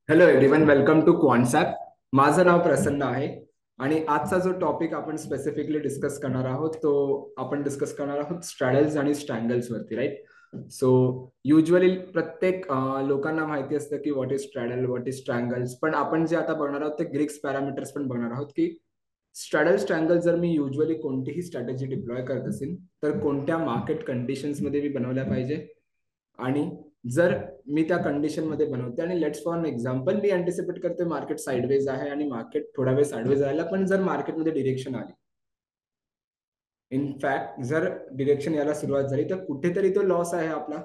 Hello everyone, welcome to Quantsapp. माझं नाव प्रसन्न आहे आणि आजचा जो टॉपिक आपण स्पेसिफिकली डिस्कस करणार आहोत तो आपण डिस्कस करणार आहोत स्ट्रॅडल्स आणि स्ट्रँगल्स वरती, राईट? सो युजली प्रत्येक लोकांना माहिती असतं की what is straddle, what is स्ट्रँगल्स, पण आपण जे आता बघणार आहोत ते ग्रीक्स पॅरामीटर्स पण बघणार आहोत की स्ट्रॅडल स्ट्रँगल जर मी युजली कोणतीही स्ट्रॅटेजी डिप्लॉय करत असेल तर कोणत्या मार्केट कंडिशन्स मध्ये मी बनवल्या पाहिजे, आणि जर मी त्या कंडिशन मध्ये बनवते आणि let's for example me anticipate करते मार्केट साइडवेज आहे आणि मार्केट थोडा वेळ साइडवेज राहिला, पण जर मार्केटमध्ये डिरेक्शन आली, इनफॅक्ट जर डिरेक्शन यायला सुरुवात झाली तर कुठेतरी तो लॉस आहे आपला.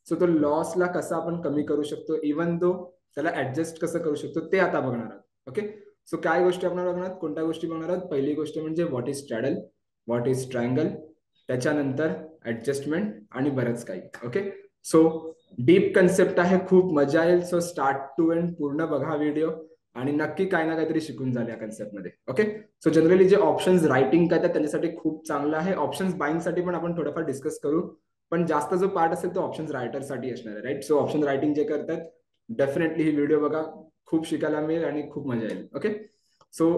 सो तो लॉसला कसा आपण कमी करू शकतो, इवन दो त्याला ऍडजस्ट कसं करू शकतो ते आता बघणार आहोत. ओके, सो काय गोष्टी आपण बघणार आहोत, कोणत्या गोष्टी बघणार आहोत? पहिली गोष्ट म्हणजे what is straddle, what is triangle, त्याच्यानंतर ऍडजस्टमेंट आणि बरंच काही. ओके, सो डीप कन्सेप्ट आहे, खूप मजा येईल. सो स्टार्ट टू एंड पूर्ण बघा व्हिडिओ आणि नक्की काही ना काहीतरी शिकून जाल या कन्सेप्ट मध्ये. ओके, सो जनरली जे ऑप्शन्स रायटिंग करतात त्यांच्यासाठी खूप चांगलं आहे. ऑप्शन्स बाईंग साठी पण आपण थोडंफार डिस्कस करू, पण जास्त जो पार्ट असेल तो ऑप्शन्स रायटर साठी असणार आहे, राईट? सो ऑप्शन रायटिंग जे करतात डेफिनेटली ही व्हिडिओ बघा, खूप शिकायला मिळेल आणि खूप मजा येईल. Okay, so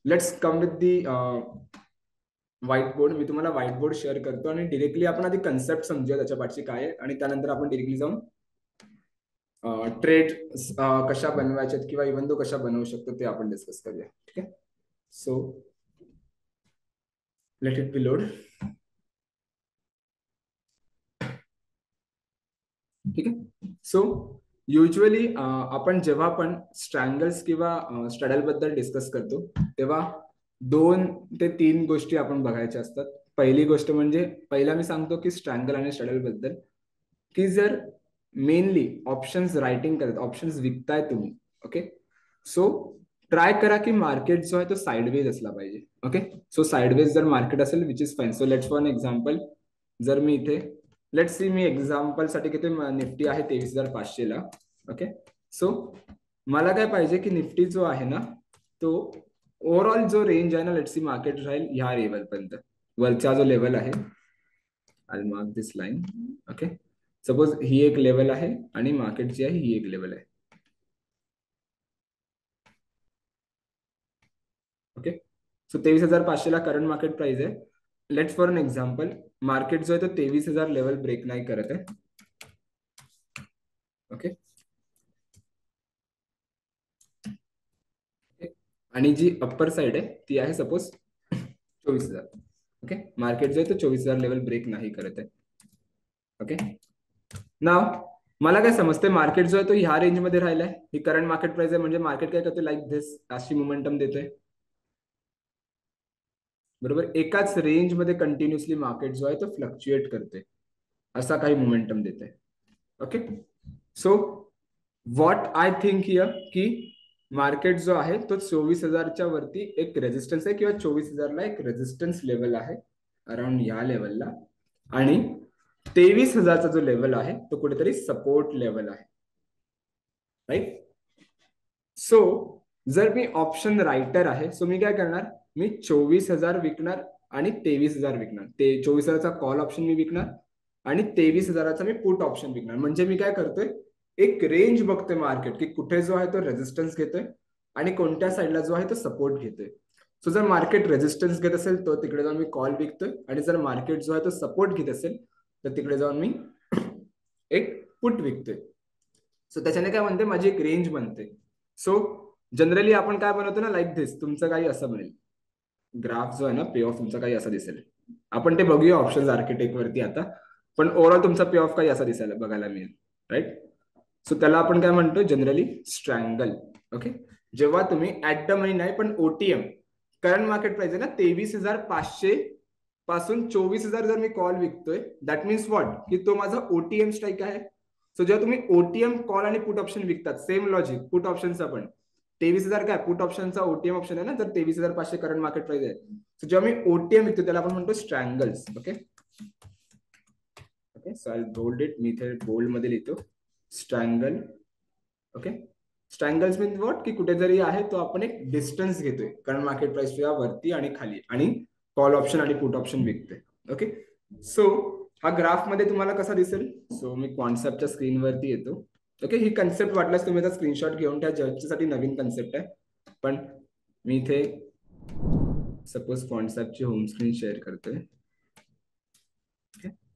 let's come with the whiteboard. मी तुम्हाला व्हाईट बोर्ड शेअर करतो आणि डिरेक्टली आपण आधी कन्सेप्ट समजूया त्याच्या पाठची काय आहे, आणि त्यानंतर आपण डिरेक्टली जाऊन ट्रेड कशा बनवायच्यात किंवा इव्हन तो कशा बनवू शकतो ते आपण डिस्कस करूया. ठीक आहे, so let it be load. ठीक आहे, सो युजली आपण जेव्हा पण स्ट्रँगल्स किंवा स्ट्रॅडल बद्दल डिस्कस करतो तेव्हा 2 ते 3 गोष्टी आपण बघायच्या असतात. पहिली गोष्ट म्हणजे पहिला मी सांगतो की स्ट्रँगल आणि स्ट्रॅडल बद्दल, की जर मेनली ऑप्शन्स रायटिंग करत, ऑप्शन्स विकताय तुम्ही, ओके, सो ट्राय करा की मार्केट जो आहे तो साइडवेज असला पाहिजे. ओके, सो साइडवेज जर मार्केट असेल which is fine. So let's for example, जर मी इथे लेट्स सी, मी एक्झाम्पल साठी किती निफ्टी आहे 23,500 ला. ओके, सो मला काय पाहिजे की निफ्टी जो आहे ना तो ओव्हरऑल जो रेंज आहे ना, लेट्स सी मार्केट राहील ह्या लेवल पर्यंत, वरचा जो लेवल आहे, I mark this line. Okay, suppose ही एक लेवल आहे आणि मार्केट जी आहे ही एक लेवल आहे. ओके, सो 23,500 ला करंट मार्केट प्राइस आहे. Let's for an example, market जो आहे तो 23,000 लेवल ब्रेक नाही करत आहे. ओके, आणि जी अप्पर साइड आहे ती आहे सपोज 24,000. ओके, मार्केट जो आहे तो 24,000 लेवल ब्रेक नाही करत आहे. ओके, नाव मला काय समजते, मार्केट जो आहे तो ह्या रेंज मध्ये राहिलाय, ही करंट मार्केट प्राइस आहे, म्हणजे मार्केट काय करते, लाईक दिस अशी मोमेंटम देतोय. बरोबर, एकाच रेंज मध्ये कंटिन्युअसली मार्केट जो आहे तो फ्लक्च्युएट करते, असा काही मोमेंटम देते. Okay, so what I think here की मार्केट जो आहे तो 24,000च्या वरती एक रेजिस्टन्स आहे, किंवा 24,000ला एक रेजिस्टन्स लेवल आहे अराउंड या लेवलला, आणि 23,000चा जो लेवल आहे तो कुठेतरी सपोर्ट लेवल आहे, राईट? सो जर मी ऑप्शन रायटर आहे, सो मी काय करणार, मी 24,000 विकणार आणि 23,000 विकणार. ते 24,000चा कॉल ऑप्शन मी विकणार आणि 23,000चा मी पुट ऑप्शन विकणार. म्हणजे मी काय करतोय, एक रेंज बघतोय मार्केट की कुठे जो आहे तो रेजिस्टन्स घेतोय आणि कोणत्या साईडला जो आहे तो सपोर्ट घेतोय. सो जर मार्केट रेजिस्टन्स घेत असेल तर तिकडे जाऊन मी कॉल विकतोय, आणि जर मार्केट जो आहे तो सपोर्ट घेत असेल तर तिकडे जाऊन मी एक पुट विकतोय. सो त्याच्याने काय म्हणते, माझी एक रेंज बनते. सो जनरली आपण काय बनवतो ना, लाईक दिस, तुमचं काही असं बनेल ग्राफ जो आहे ना, पे ऑफ तुमचा काही असा दिसेल. आपण ते बघूया ऑप्शन आर्किटेक्ट वरती आता, पण ओव्हरऑल तुमचा पे ऑफ काही असा दिसायला बघायला मिळेल, राईट? सो त्याला आपण काय म्हणतो जनरली, स्ट्रँगल. ओके, जेव्हा तुम्ही ऍट द मनी नाही पण ओटीएम, करंट मार्केट प्राइस आहे ना 23,500 पासून 24,000 जर मी कॉल विकतोय, दॅट मीन्स व्हॉट, की तो माझा ओटीएम स्ट्राईक आहे. सो जेव्हा तुम्ही ओटीएम कॉल आणि पुट ऑप्शन विकतात, सेम लॉजिक पुट ऑप्शनचा पण, 23,000 काय पुट ऑप्शनचा ओटीएम ऑप्शन आहे ना, तर 23,500 करंट मार्केट प्राइस आहे. सो जेव्हा मी ओटीएम विकतो त्याला आपण म्हणतो strangles. Okay, okay, so I bold it, मी इथे बोल्ड मध्ये लिहितो स्ट्रँगल. ओके, स्ट्रँगल्स मीन व्हॉट, की कुठे जरी आहे तो आपण एक डिस्टन्स घेतोय करंट मार्केट प्राइस वरती आणि खाली, आणि कॉल ऑप्शन आणि पुट ऑप्शन विकतोय. ओके, सो हा ग्राफ मध्ये तुम्हाला कसा दिसेल, सो मी कॉन्सेप्टच्या स्क्रीनवरती येतो. ओके, ही कन्सेप्ट वाटल्यास तुम्ही आता स्क्रीनशॉट घेऊन ठेवा, जजसाठी नवीन कन्सेप्ट आहे. पण मी इथे सपोज फॉन्टसॅपची होम स्क्रीन शेअर करतोय.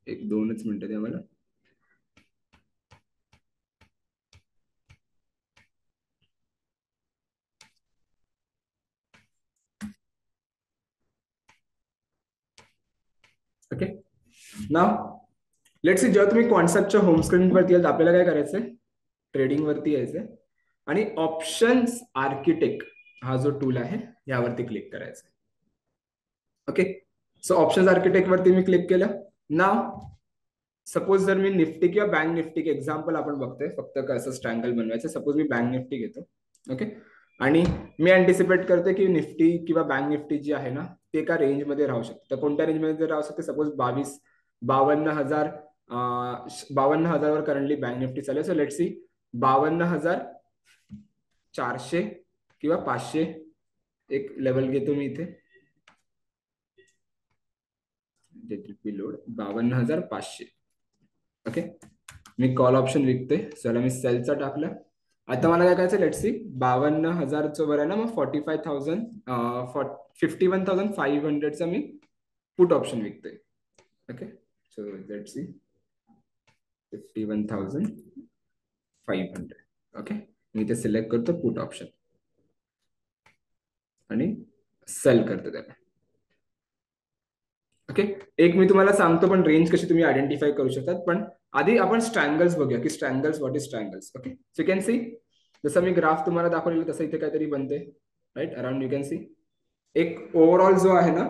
एक 2च मिनिटं द्या मला. ओके, नाव लेट्स सी, जेव्हा तुम्ही कॉन्सेप्टच्या होम स्क्रीन वरती याल, आपल्याला काय करायचंय, ट्रेडिंग वरती यायचंय आणि ऑप्शन्स आर्किटेक्ट हा जो टूल आहे यावरती क्लिक करायचं. ओके, सो ऑप्शन्स आर्किटेक्ट वरती मी क्लिक केलं. नाव सपोज जर मी निफ्टी किंवा बँक निफ्टी एक्झाम्पल आपण बघतोय, फक्त कसं स्ट्रँगल बनवायचं. सपोज मी बँक निफ्टी घेतो. ओके, आणि मी अँटिसिपेट करते की निफ्टी किंवा बँक निफ्टी जी आहे ना, ते एका रेंजमध्ये राहू शकते. तर कोणत्या रेंजमध्ये राहू शकते, सपोज 52,000 वर करंटली बँक निफ्टी चालू आहे. सो लेट्स सी 52,400 किंवा 500 एक लेवल घेतो मी इथे. लोड 52,500. ओके, मी कॉल ऑप्शन विकते. चला मी सेलचा टाकलं. आता मला काय करायचं, लेट्स सी 52,000चं वर आहे ना, मग 51,500चा मी पुट ऑप्शन विकते. Okay, so let's see 51,500. Okay, मी ते सिलेक्ट करतो पुट ऑप्शन आणि सेल करतो त्याला. ओके, एक मी तुम्हाला सांगतो पण रेंज कशी तुम्ही आयडेंटिफाय करू शकतात. पण आधी आपण स्ट्रँगल्स बघूया की strangles, what is strangles. Okay, so you can see, जसं मी ग्राफ तुम्हाला दाखवलेलं तसं इथे काहीतरी बनते. Right around you can see एक ओव्हरऑल जो आहे ना,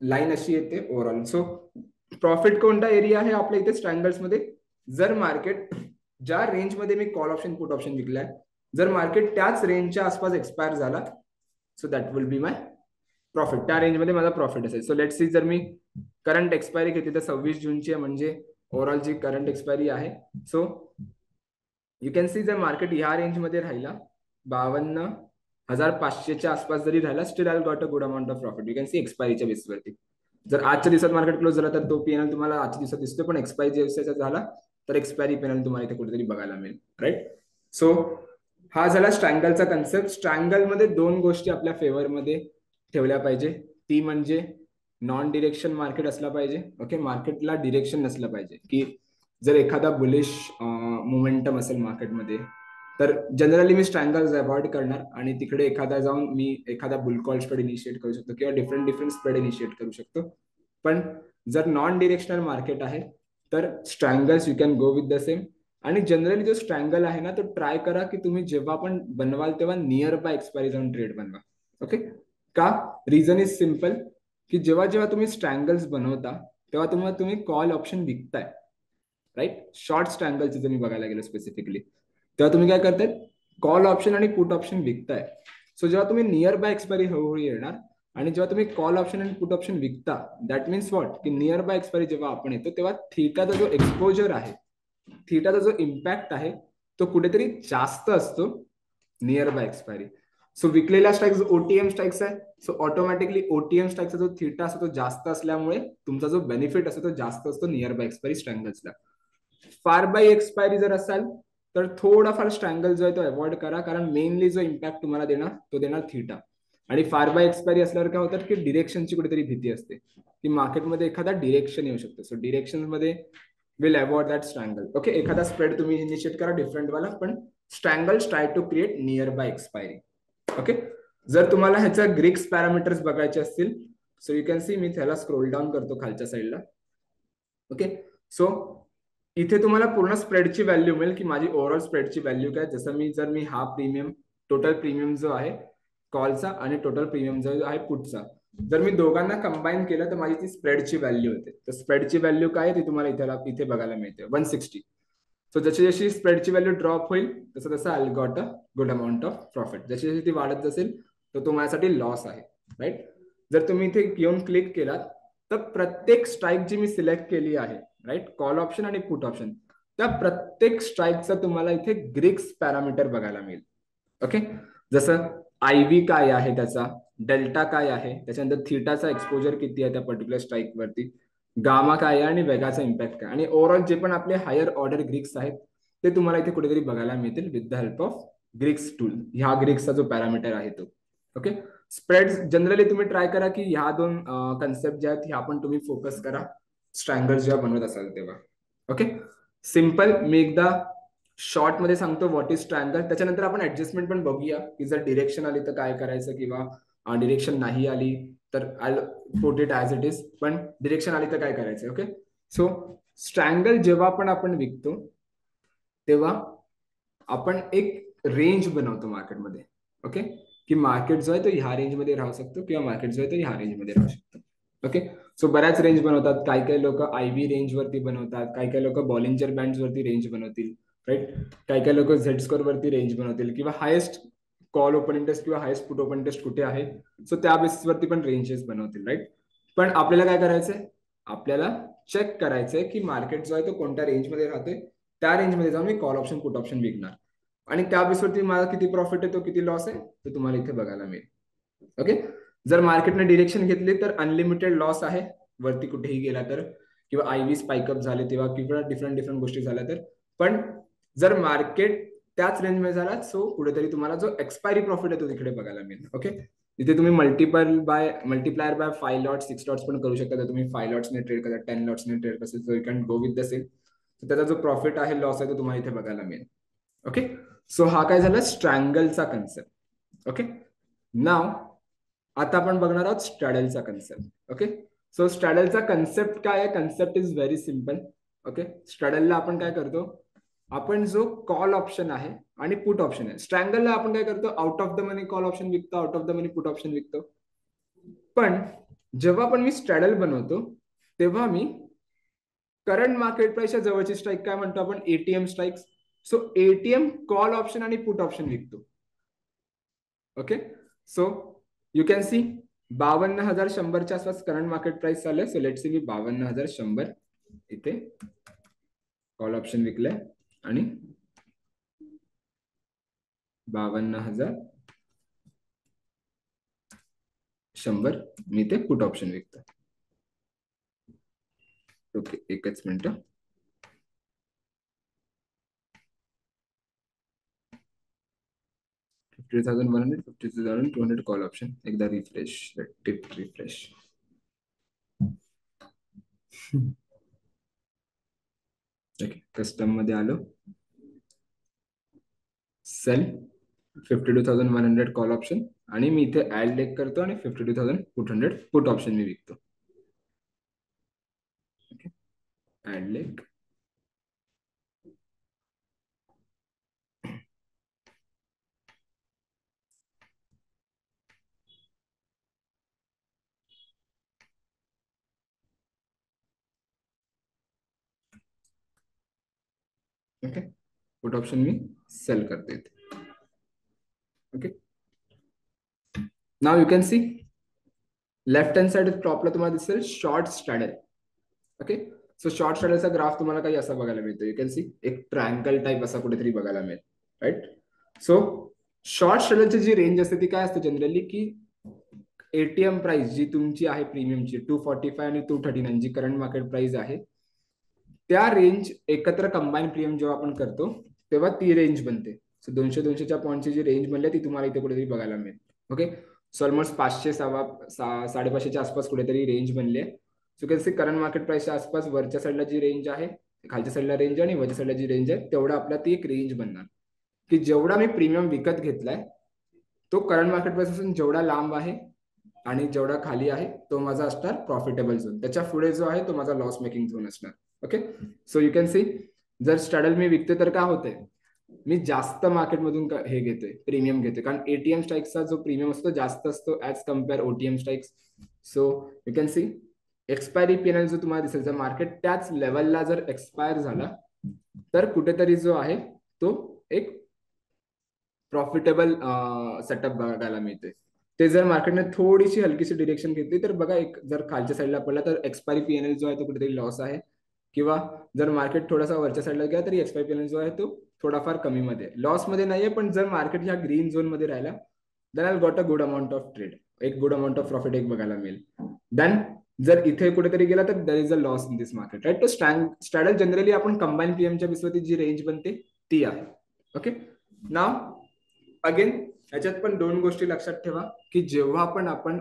लाईन अशी येते ओव्हरऑल. सो प्रॉफिट कोणता एरिया आहे आपल्या इथे स्ट्रँगल्स मध्ये, जर मार्केट ज्या रेंजमध्ये मी कॉल ऑप्शन पुट ऑप्शन विकलाय, जर मार्केट त्याच रेंजच्या आसपास एक्सपायर झाला, so that will be my profit. त्या रेंजमध्ये माझा प्रॉफिट असेल. सो लेट्स सी, जर मी करंट एक्सपायरी घेतली तर 26 जूनची आहे, म्हणजे ओव्हरऑल जी करंट एक्सपायरी आहे. सो यू कॅन सी, जर मार्केट ह्या रेंजमध्ये राहिला 52,500च्या आसपास जरी राहिला, still I got a good amount of profit. You can see एक्सपायरीच्या बेसवरती. जर आजच्या दिवसात मार्केट क्लोज झाला तर तो पीएनएल तुम्हाला आजच्या दिवसात दिसतो, पण एक्सपायरी दिवसाचा झाला तर एक्सपायरी पीएनएल तुम्हाला इथे कुठेतरी बघायला मिळेल. राईट, सो हा झाला स्ट्रँगलचा कन्सेप्ट. स्ट्रँगलमध्ये 2 गोष्टी आपल्या फेवरमध्ये ठेवल्या पाहिजे. ती म्हणजे नॉन डिरेक्शन मार्केट असला पाहिजे. ओके, मार्केटला डिरेक्शन नसलं पाहिजे. की जर एखादा बुलिश मोमेंटम असेल मार्केटमध्ये, तर जनरली मी स्ट्रँगल्स अवॉइड करणार आणि तिकडे एखादा जाऊन मी एखादा बुल कॉल स्प्रेड इनिशिएट करू शकतो किंवा डिफरंट स्प्रेड इनिशिएट करू शकतो. पण जर नॉन डिरेक्शनल मार्केट आहे तर strangles you can go with the same. आणि जनरली जो स्ट्रँगल आहे ना, तो ट्राय करा की तुम्ही जेव्हा पण बनवाल तेव्हा नियर बाय एक्सपायरी जाऊन ट्रेड बनवा. ओके, का? रिझन इज सिम्पल, की जेव्हा जेव्हा तुम्ही स्ट्रँगल्स बनवता तेव्हा तुम्ही कॉल ऑप्शन विकताय. राईट, शॉर्ट स्ट्रँगलचे जर मी बघायला गेलो स्पेसिफिकली, तेव्हा तुम्ही काय करताय, कॉल ऑप्शन आणि पुट ऑप्शन विकताय. सो जेव्हा तुम्ही नियर बाय एक्सपायरी हळूहळू येणार आणि जेव्हा तुम्ही कॉल ऑप्शन आणि पुट ऑप्शन विकता, दॅट मीन्स व्हॉट, की नियर बाय एक्सपायरी जेव्हा आपण येतो तेव्हा थीटाचा जो एक्सपोजर आहे, थीटाचा जो इम्पॅक्ट आहे, तो कुठेतरी जास्त असतो नियर बाय एक्सपायरी. सो विकलेल्या स्ट्राईक्स ओटीएम स्ट्राईक्स आहे, सो ऑटोमॅटिकली ओटीएम स्ट्राईकचा जो थीटा असतो तो जास्त असल्यामुळे तुमचा जो बेनिफिट असतो तो जास्त असतो नियर बाय एक्सपायरी स्ट्रँगल्सला. फार बाय एक्सपायरी जर असाल तर थोडाफार स्ट्रँगल जो आहे तो अवॉइड करा, कारण मेनली जो इम्पॅक्ट तुम्हाला देणार तो देणार थीटा. आणि फार बाय एक्सपायरी असल्यावर काय होतं की डिरेक्शनची कुठेतरी भीती असते की मार्केटमध्ये एखादा डिरेक्शन येऊ शकतो. सो डिरेक्शन मध्ये will avoid that strangle. Okay, एखादा स्प्रेड तुम्ही इनिशिएट करा डिफरंट वाला, पण strangles try to create near by expiry. Okay, जर तुम्हाला ह्याचा ग्रीक्स पॅरामीटर्स बघायचे असतील, सो यू कॅन सी, मी त्याला स्क्रोल डाऊन करतो खालच्या साईडला. ओके, सो इथे तुम्हाला पूर्ण स्प्रेडची व्हॅल्यू मिळेल की माझी ओव्हरऑल स्प्रेडची व्हॅल्यू काय. जसं मी जर मी हा प्रीमियम, टोटल प्रीमियम जो आहे कॉलचा आणि टोटल प्रीमियम जो आहे पुटचा, जर मी दोघांना कंबाईन केलं तर माझी ती स्प्रेडची व्हॅल्यू होते. तर स्प्रेडची व्हॅल्यू काय ती तुम्हाला इथे बघायला मिळते 160. सो जशी जशी स्प्रेडची व्हॅल्यू ड्रॉप होईल तसं तसं I got a good amount of profit. जशी जशी ती वाढत असेल तर तो माझ्यासाठी लॉस आहे. राईट, जर तुम्ही इथे येऊन क्लिक केलात तर प्रत्येक स्ट्राईक जी मी सिलेक्ट केली आहे, राईट, कॉल ऑप्शन आणि पुट ऑप्शन, त्या प्रत्येक स्ट्राईकचा तुम्हाला इथे ग्रीक्स पॅरामीटर बघायला मिळेल. ओके, जसं आय व्ही काय आहे, त्याचा डेल्टा काय आहे, त्याच्यानंतर थीटाचा एक्सपोजर किती आहे त्या पर्टिक्युलर स्ट्राईक वरती, गामा काय आहे आणि वेगाचा इम्पॅक्ट काय, आणि ओव्हरऑल जे पण आपले हायर ऑर्डर ग्रीक्स आहेत ते तुम्हाला इथे कुठेतरी बघायला मिळतील with the help of Greeks tool. ह्या ग्रीक्सचा जो पॅरामीटर आहे तो. ओके. स्प्रेड जनरली तुम्ही ट्राय करा की ह्या दोन कन्सेप्ट ज्या आहेत ह्या पण तुम्ही फोकस करा स्ट्रँगल जेव्हा बनवत असाल तेव्हा. ओके. सिम्पल. मी एकदा शॉर्ट मध्ये सांगतो व्हॉट इज ट्रायंगल. त्याच्यानंतर आपण ऍडजस्टमेंट पण बघूया की जर डिरेक्शन आली तर काय करायचं किंवा डिरेक्शन नाही आली तर I put it as it is. पण डिरेक्शन आली तर काय करायचं. ओके. सो स्ट्रँगल जेव्हा पण आपण विकतो तेव्हा आपण एक रेंज बनवतो मार्केटमध्ये. ओके. की मार्केट जो आहे तो ह्या रेंजमध्ये राहू शकतो किंवा मार्केट जो आहे तो ह्या रेंजमध्ये राहू शकतो. ओके. सो बऱ्याच रेंज बनवतात. काही काही लोक IV रेंज वरती बनवतात. काही काही लोक बॉलिंजर बँड वरती रेंज बनवतील. राईट. काही काही लोक झेड स्कोर वरती रेंज बनवतील किंवा हायेस्ट कॉल ओपन इंटरेस्ट किंवा हायेस्ट पुट ओपन इंटरेस्ट कुठे आहे सो त्या बेसिसवरती पण रेंजेस बनवतील. राईट. पण आपल्याला काय करायचंय. आपल्याला चेक करायचंय की मार्केट जो आहे तो कोणत्या रेंजमध्ये राहतोय. त्या रेंजमध्ये जाऊन मी कॉल ऑप्शन पुट ऑप्शन विकणार आणि त्या बेसवरती मला किती प्रॉफिट येतो किती लॉस आहे ते तुम्हाला इथे बघायला मिळेल. ओके. जर मार्केटने डिरेक्शन घेतली तर अनलिमिटेड लॉस आहे वरती कुठेही गेला तर किंवा IV स्पाइकअप झाले तेव्हा किंवा डिफरंट गोष्टी झाल्या तर. पण जर मार्केट त्याच रेंजमध्ये झाला सो कुठेतरी तुम्हाला जो एक्सपायरी प्रॉफिट आहे तो तिकडे बघायला मिळेल. ओके. इथे तुम्ही मल्टीप्लायर बाय 5 लॉट्स 6 लॉट्स पण करू शकता. जर तुम्ही 5 लॉट्सने ट्रेड करता 10 लॉट्सने ट्रेड करता so you can go with the same. त्याचा जो प्रॉफिट आहे लॉस आहे तो तुम्हाला इथे बघायला मिळेल. ओके. सो हा काय झाला स्ट्रँगलचा कन्सेप्ट. ओके. नाव आता आपण बघणार आहोत स्ट्रॅडलचा कन्सेप्ट. ओके. सो स्ट्रॅडलचा कन्सेप्ट काय आहे. Concept is very simple. Okay. स्ट्रॅडलला आपण काय करतो. आपण जो कॉल ऑप्शन आहे आणि पुट ऑप्शन आहे. स्ट्रँगलला आपण काय करतो out of the money call option विकतो out of the money put option विकतो. पण जेव्हा पण मी स्ट्रॅडल बनवतो तेव्हा मी करंट मार्केट प्राइसच्या जवळची स्ट्राईक काय म्हणतो आपण ATM strikes. So ATM call option आणि पुट ऑप्शन विकतो. Okay. So you can see 52,100च्या आसपास करंट मार्केट प्राइस चालू आहे. सो लेट्स सी मी 52,100 इथे कॉल ऑप्शन विकलंय आणि 52,100 मी ते पुट ऑप्शन विकतो. ओके. एकच मिनिट. $50,100 $52,200 call option. एकदा रिफ्रेश रिफ्रेश. ओके. कस्टम मध्ये आलो. सेल 52,100 कॉल ऑप्शन आणि मी इथे ऍड लेग करतो आणि 52,200 पुट ऑप्शन मी विकतो. Okay. Add leg okay. Put option मी सेल करते. Okay. Now you can see left hand side टॉपला तुम्हाला दिसेल short straddle. Okay. So short स्ट्रॅडलचा ग्राफ तुम्हाला काही असा बघायला मिळतो. यू कॅन सी एक ट्रायंगल टाइप असा कुठेतरी बघायला मिळेल. राईट. सो शॉर्ट स्ट्रॅडलची जी रेंज असते ती काय असते जनरली की ATM प्राइस जी तुमची आहे प्रीमियमची 245 आणि 239 जी करंट मार्केट प्राइस आहे त्या रेंज एकत्र कंबाईन प्रीमियम जेव्हा आपण करतो तेव्हा ती रेंज बनते. सो 200-200च्या पॉईंटची जी रेंज बनली ती तुम्हाला इथे कुठेतरी बघायला मिळेल. ओके. सो ऑलमोस्ट 500 550च्या आसपास कुठेतरी रेंज बनली आहे. So can see current market प्राइसच्या आसपास वरच्या साईडला जी रेंज आहे खालच्या साईडला रेंज आणि वरच्या साईडला जी रेंज आहे तेवढा आपला ती एक रेंज बनणार की जेवढा मी प्रीमियम विकत घेतलाय तो करंट मार्केट प्राइस पासून जेवढा लांब आहे आणि जेवढा खाली आहे तो माझा असणार प्रॉफिटेबल झोन. त्याच्या पुढे जो आहे तो माझा लॉस मेकिंग झोन असणार. Okay. So you can see जर स्ट्रॅडल मी विकते तर काय होतंय मी जास्त मार्केटमधून हे घेतोय प्रीमियम घेतोय कारण ATM स्ट्राईक्सचा जो प्रीमियम असतो जास्त असतो as compare OTM strikes. So you can C expiry PNL जो तुम्हाला दिसेल जर मार्केट त्याच लेवलला जर एक्सपायर झाला तर कुठेतरी जो आहे तो एक प्रॉफिटेबल सेटअप बघायला मिळते. ते जर मार्केटने थोडीशी हलकीशी डिरेक्शन घेतली तर बघा एक जर खालच्या साईडला पडला तर एक्सपायरी पीएनएल जो आहे तो कुठेतरी लॉस आहे किंवा जर मार्केट थोडासा वरच्या साईडला गेला तरी एक्सपायरी पीएनएल जो आहे तो थोडाफार कमी मध्ये लॉस मध्ये नाहीये. पण जर मार्केट ह्या ग्रीन झोन मध्ये राहिला then I got a good amount of trade. एक गुड अमाऊंट ऑफ प्रॉफिट एक बघायला मिळेल. देन जर इथे कुठेतरी गेला तर there is a loss in this market. Right. तर स्ट्रॅडल जनरली आपण कंबाईन पीएमच्या बेसवरती जी रेंज बनते ती आहे. ओके, नाव अगेन ह्याच्यात पण दोन गोष्टी लक्षात ठेवा की जेव्हा पण आपण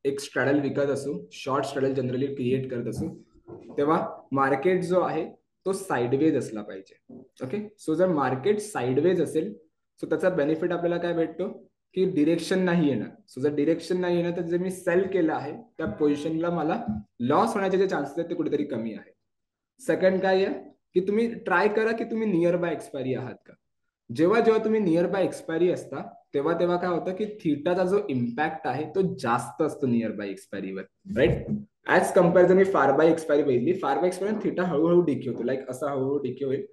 एक स्ट्रॅडल विकत असू, शॉर्ट स्ट्रॅडल जनरली क्रिएट करत असू, तेव्हा मार्केट जो आहे तो साइडवेज असला पाहिजे. ओके, सो जर मार्केट साइडवेज असेल सो त्याचा बेनिफिट आपल्याला काय भेटतो की डिरेक्शन नाही येणार. सो जर डिरेक्शन नाही येणार तर जे मी सेल केलं आहे त्या पोझिशनला मला लॉस होण्याचे जे चान्सेस आहेत ते कुठेतरी कमी आहे. सेकंड काय आहे की तुम्ही ट्राय करा की तुम्ही नियर बाय एक्सपायरी आहात का. जेव्हा जेव्हा तुम्ही नियर बाय एक्सपायरी असता तेव्हा तेव्हा काय होतं की थीटाचा जो इम्पॅक्ट आहे तो जास्त असतो नियर बाय एक्सपायरीवर, राईट. ऍज कम्पेअर जर मी फार बाय एक्सपायरी बघितली, फार बाय एक्सपायरी थीटा हळूहळू डिके होतो, लाईक असा हळूहळू डिके होईल.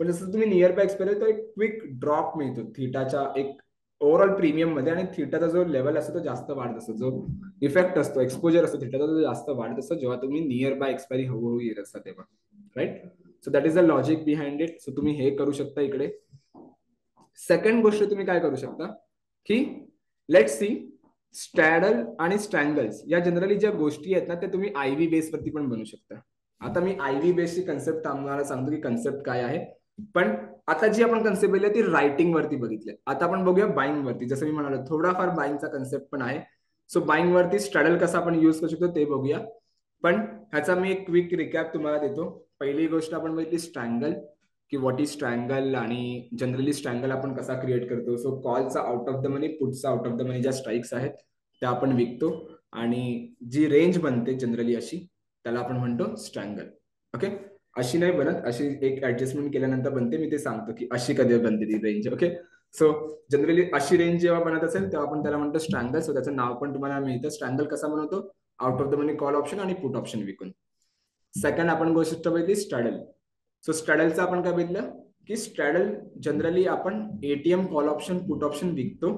पण जसं तुम्ही नियर बाय एक्सपायरी तर एक क्विक ड्रॉप मिळतो थीटाच्या एक ओव्हरऑल प्रीमियम मध्ये, आणि थीटाचा जो लेवल असतो तो जास्त वाढत असतो, जो इफेक्ट असतो, एक्सपोजर असतो थीटाचा तो जास्त वाढत असतो जेव्हा तुम्ही नियर बाय एक्सपायरी हळूहळू येत असता तेव्हा, right. So that is the logic behind it. So तुम्ही हे करू शकता इकडे. सेकंड गोष्ट तुम्ही काय करू शकता की लेट सी स्ट्रॅडल आणि स्ट्रँगल्स या जनरली ज्या गोष्टी आहेत ना त्या तुम्ही आयव्ही बेस वरती पण बनवू शकता. आता मी आयव्ही बेसची कन्सेप्ट आम्हाला सांगतो की कन्सेप्ट काय आहे, पण आता जी आपण कन्सेप्ट बघितली ती रायटिंग वरती बघितली. आता आपण बघूया बाईंग वरती. जसं मी म्हणालो थोडाफार बाईंगचा कन्सेप्ट पण आहे. सो बाईंग वरती स्ट्रॅडल कसा आपण युज करू शकतो ते बघूया. पण ह्याचा मी एक क्विक रिकॅप तुम्हाला देतो. पहिली गोष्ट आपण बघितली स्ट्रँगल, की व्हॉट इज स्ट्रँगल आणि जनरली स्ट्रँगल आपण कसा क्रिएट करतो. सो कॉलचा आउट ऑफ द मनी, पुटचा आउट ऑफ द मनी ज्या स्ट्राईक्स आहेत त्या आपण विकतो, आणि जी रेंज बनते जनरली अशी त्याला आपण म्हणतो स्ट्रँगल. ओके, अशी नाही बनत, अशी एक ऍडजस्टमेंट केल्यानंतर बनते. मी ते सांगतो की अशी कधी बनते ती रेंज. ओके, सो जनरली अशी रेंज जेव्हा बनत असेल तेव्हा आपण त्याला म्हणतो स्ट्रँगल. सो त्याचं नाव पण तुम्हाला मिळतं. स्ट्रँगल कसा बनवतो, out of the money call option आणि पुट ऑप्शन विकून. सेकंड आपण गोष्ट बघितली स्ट्रॅडल. सो स्ट्रॅडलचं आपण काय बघितलं की स्ट्रॅडल जनरली आपण ATM call option put option विकतो,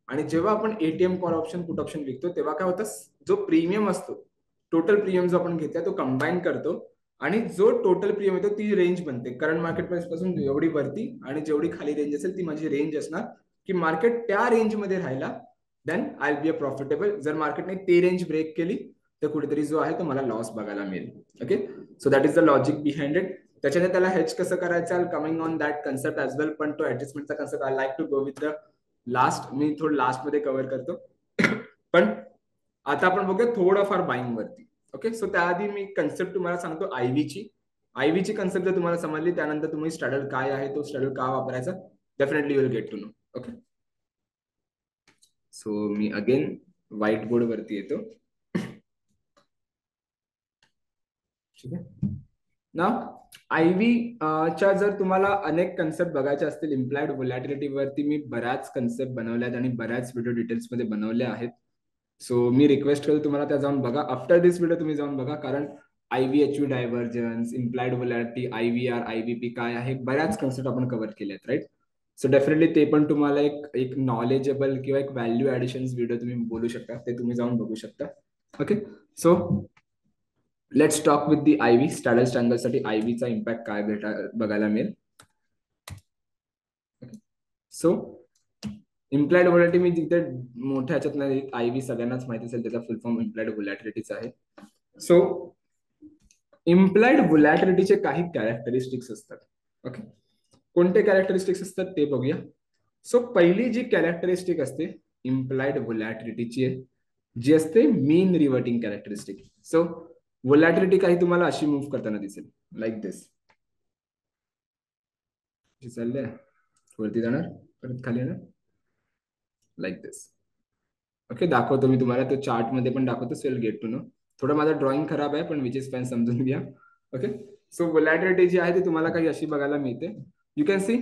आणि जेव्हा आपण ATM call option put option विकतो तेव्हा काय होतं, जो प्रीमियम असतो टोटल प्रीमियम जो आपण घेतला तो कंबाईन करतो, आणि जो टोटल प्रीमियम येतो ती रेंज बनते करंट मार्केट प्राइस पासून एवढी वरती, आणि जेवढी खाली रेंज असेल ती माझी रेंज असणार की मार्केट त्या रेंज मध्ये राहिला then I will be a profitable. जर मार्केटने ती रेंज ब्रेक केली तर कुठेतरी जो आहे तो मला लॉस बघायला मिळेल. Okay, so that is the logic behind it. त्याच्याने त्याला हेज कसं करायचं coming on that concept as well, पण तो ऍडजस्टमेंटचा concept I like to go with the last. मी थोडं लास्ट मध्ये कव्हर करतो. पण आता आपण बघूया थोडंफार बाईंग वरती. ओके, सो त्याआधी मी कन्सेप्ट तुम्हाला सांगतो आयव्हीची. आयव्हीची कन्सेप्ट जर तुम्हाला समजली त्यानंतर तुम्ही स्ट्रॅडल काय आहे तो स्ट्रॅडल का वापरायचा definitely you will get to know. Okay, so मी अगेन व्हाईट बोर्ड वरती येतो. ठीक आहे ना. आयव्ही च्या जर तुम्हाला अनेक कन्सेप्ट बघायचे असतील इम्प्लाइड व्होलॅटिलिटी वरती मी बऱ्याच कन्सेप्ट बनवल्यात आणि बऱ्याच व्हिडिओ डिटेल्स मध्ये बनवले आहेत. सो मी रिक्वेस्ट करेल तुम्हाला त्या जाऊन बघा. आफ्टर दिस व्हिडिओ तुम्ही जाऊन बघा, कारण ivy HV divergence, implied volatility, आयव्हीआर, आयव्हीपी काय आहे, बऱ्याच कन्सेप्ट आपण कव्हर केले आहेत, राईट. सो डेफिनेटली ते पण तुम्हाला एक एक नॉलेजेबल किंवा एक व्हॅल्यू ऍडिशन व्हिडिओ तुम्ही बोलू शकता, ते तुम्ही जाऊन बघू शकता. Okay, so let's talk with the IV. Straddle strangle साठी आयव्हीचा इम्पॅक्ट काय बघायला मिळेल. सो इम्प्लाइड व्होलॅटिलिटी मी तिथे मोठ्या ह्याच्यात नाही, आयव्ही सगळ्यांनाच माहिती असेल त्याचा फुल फॉर्म इम्प्लाइड व्होलॅटिलिटीचा आहे. सो इम्प्लाइड व्होलॅटिलिटीचे काही कॅरेक्टरिस्टिक्स असतात. ओके, कोणते कॅरेक्टरिस्टिक्स असतात ते बघूया. सो पहिली जी कॅरेक्टरिस्टिक असते इम्प्लाइड व्होलॅटिलिटीची जी असते मीन रिव्हर्टिंग कॅरेक्टरिस्टिक. सो व्होलॅटिलिटी काही तुम्हाला अशी मूव्ह करताना दिसेल लाईक दिस. चाललंय वरती जाणार परत खाली येणार लाईक दिस. ओके, दाखवतो मी तुम्हाला, तो चार्ट मध्ये पण दाखवतो, so will get to know. थोडं माझं ड्रॉइंग खराब आहे पण विच इज फॅन, समजून घ्या. ओके, सो व्होलॅटिलिटी जी आहे ती तुम्हाला काही अशी बघायला मिळते. यू कॅन सी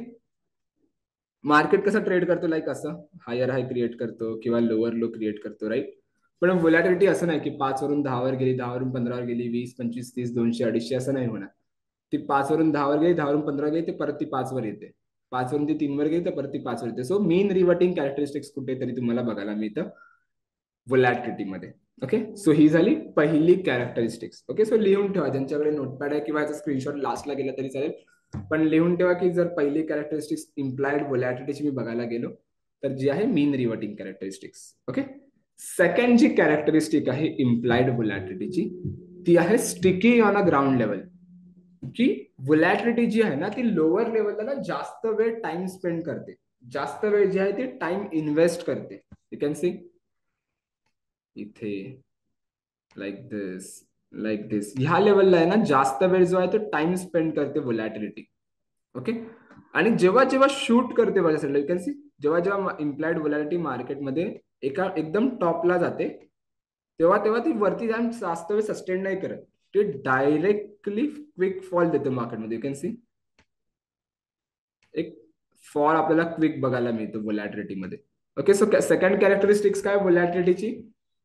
मार्केट कसं ट्रेड करतो, लाईक असं हायर हाय क्रिएट करतो किंवा लोअर लो क्रिएट करतो, राईट. पण व्होलॅटिलिटी असं नाही की 5 वरून 10 वर गेली, 10 वरून 15 वर गेली, 20, 25, 30, 200, 250 असं नाही होणार. ती 5 वरून 10 वर गेली, 10 वरून 15 गेली, ते परत ती 5 वर येते, 5 वरून ती 3 वर गेली तर परत ती 5 वर येते. सो मीन रिव्हर्टिंग कॅरेक्टरिस्टिक्स कुठेतरी तुम्हाला बघायला मिळतं व्होलॅटिलिटी मध्ये. ओके, सो ही झाली पहिली कॅरेक्टरिस्टिक्स. ओके, सो लिहून ठेवा, ज्यांच्याकडे नोटपॅड आहे किंवा याचा स्क्रीनशॉट लास्टला गेला तरी चालेल, पण लिहून ठेवा की जर पहिली कॅरेक्टरिस्टिक्स इम्प्लाइड व्होलॅटिलिटीची मी बघायला गेलो तर जी आहे मीन रिव्हर्टिंग कॅरेक्टरिस्टिक्स. ओके, सेकंड जी कॅरेक्टरिस्टिक आहे इम्प्लाइड व्होलॅटिलिटीची ती आहे sticky on a ground level. की व्होलॅटिलिटी जी आहे ना ती लोअर लेवलला ना जास्त वेळ टाइम स्पेंड करते, जास्त वेळ जी आहे ती टाइम इन्व्हेस्ट करते. यू कॅन सी इथे लाईक दिस ह्या लेवलला आहे ना जास्त वेळ जो आहे तो टाइम स्पेंड करते व्होलॅटिलिटी. ओके. आणि जेव्हा जेव्हा शूट करते बघा सर, यू कॅन सी जेव्हा जेव्हा इम्प्लाइड व्होलॅटिलिटी मार्केटमध्ये एका एकदम टॉपला जाते तेव्हा तेव्हा ती वरती जाऊन जास्त वेळ सस्टेन नाही करत, ते डायरेक्टली क्विक फॉल देते मार्केटमध्ये. यू कॅन सी एक फॉल आपल्याला क्विक बघायला मिळतो व्होलॅटिलिटी मध्ये. ओके. सो सेकंड कॅरेक्टरिस्टिक्स काय व्होलॅटिलिटीची,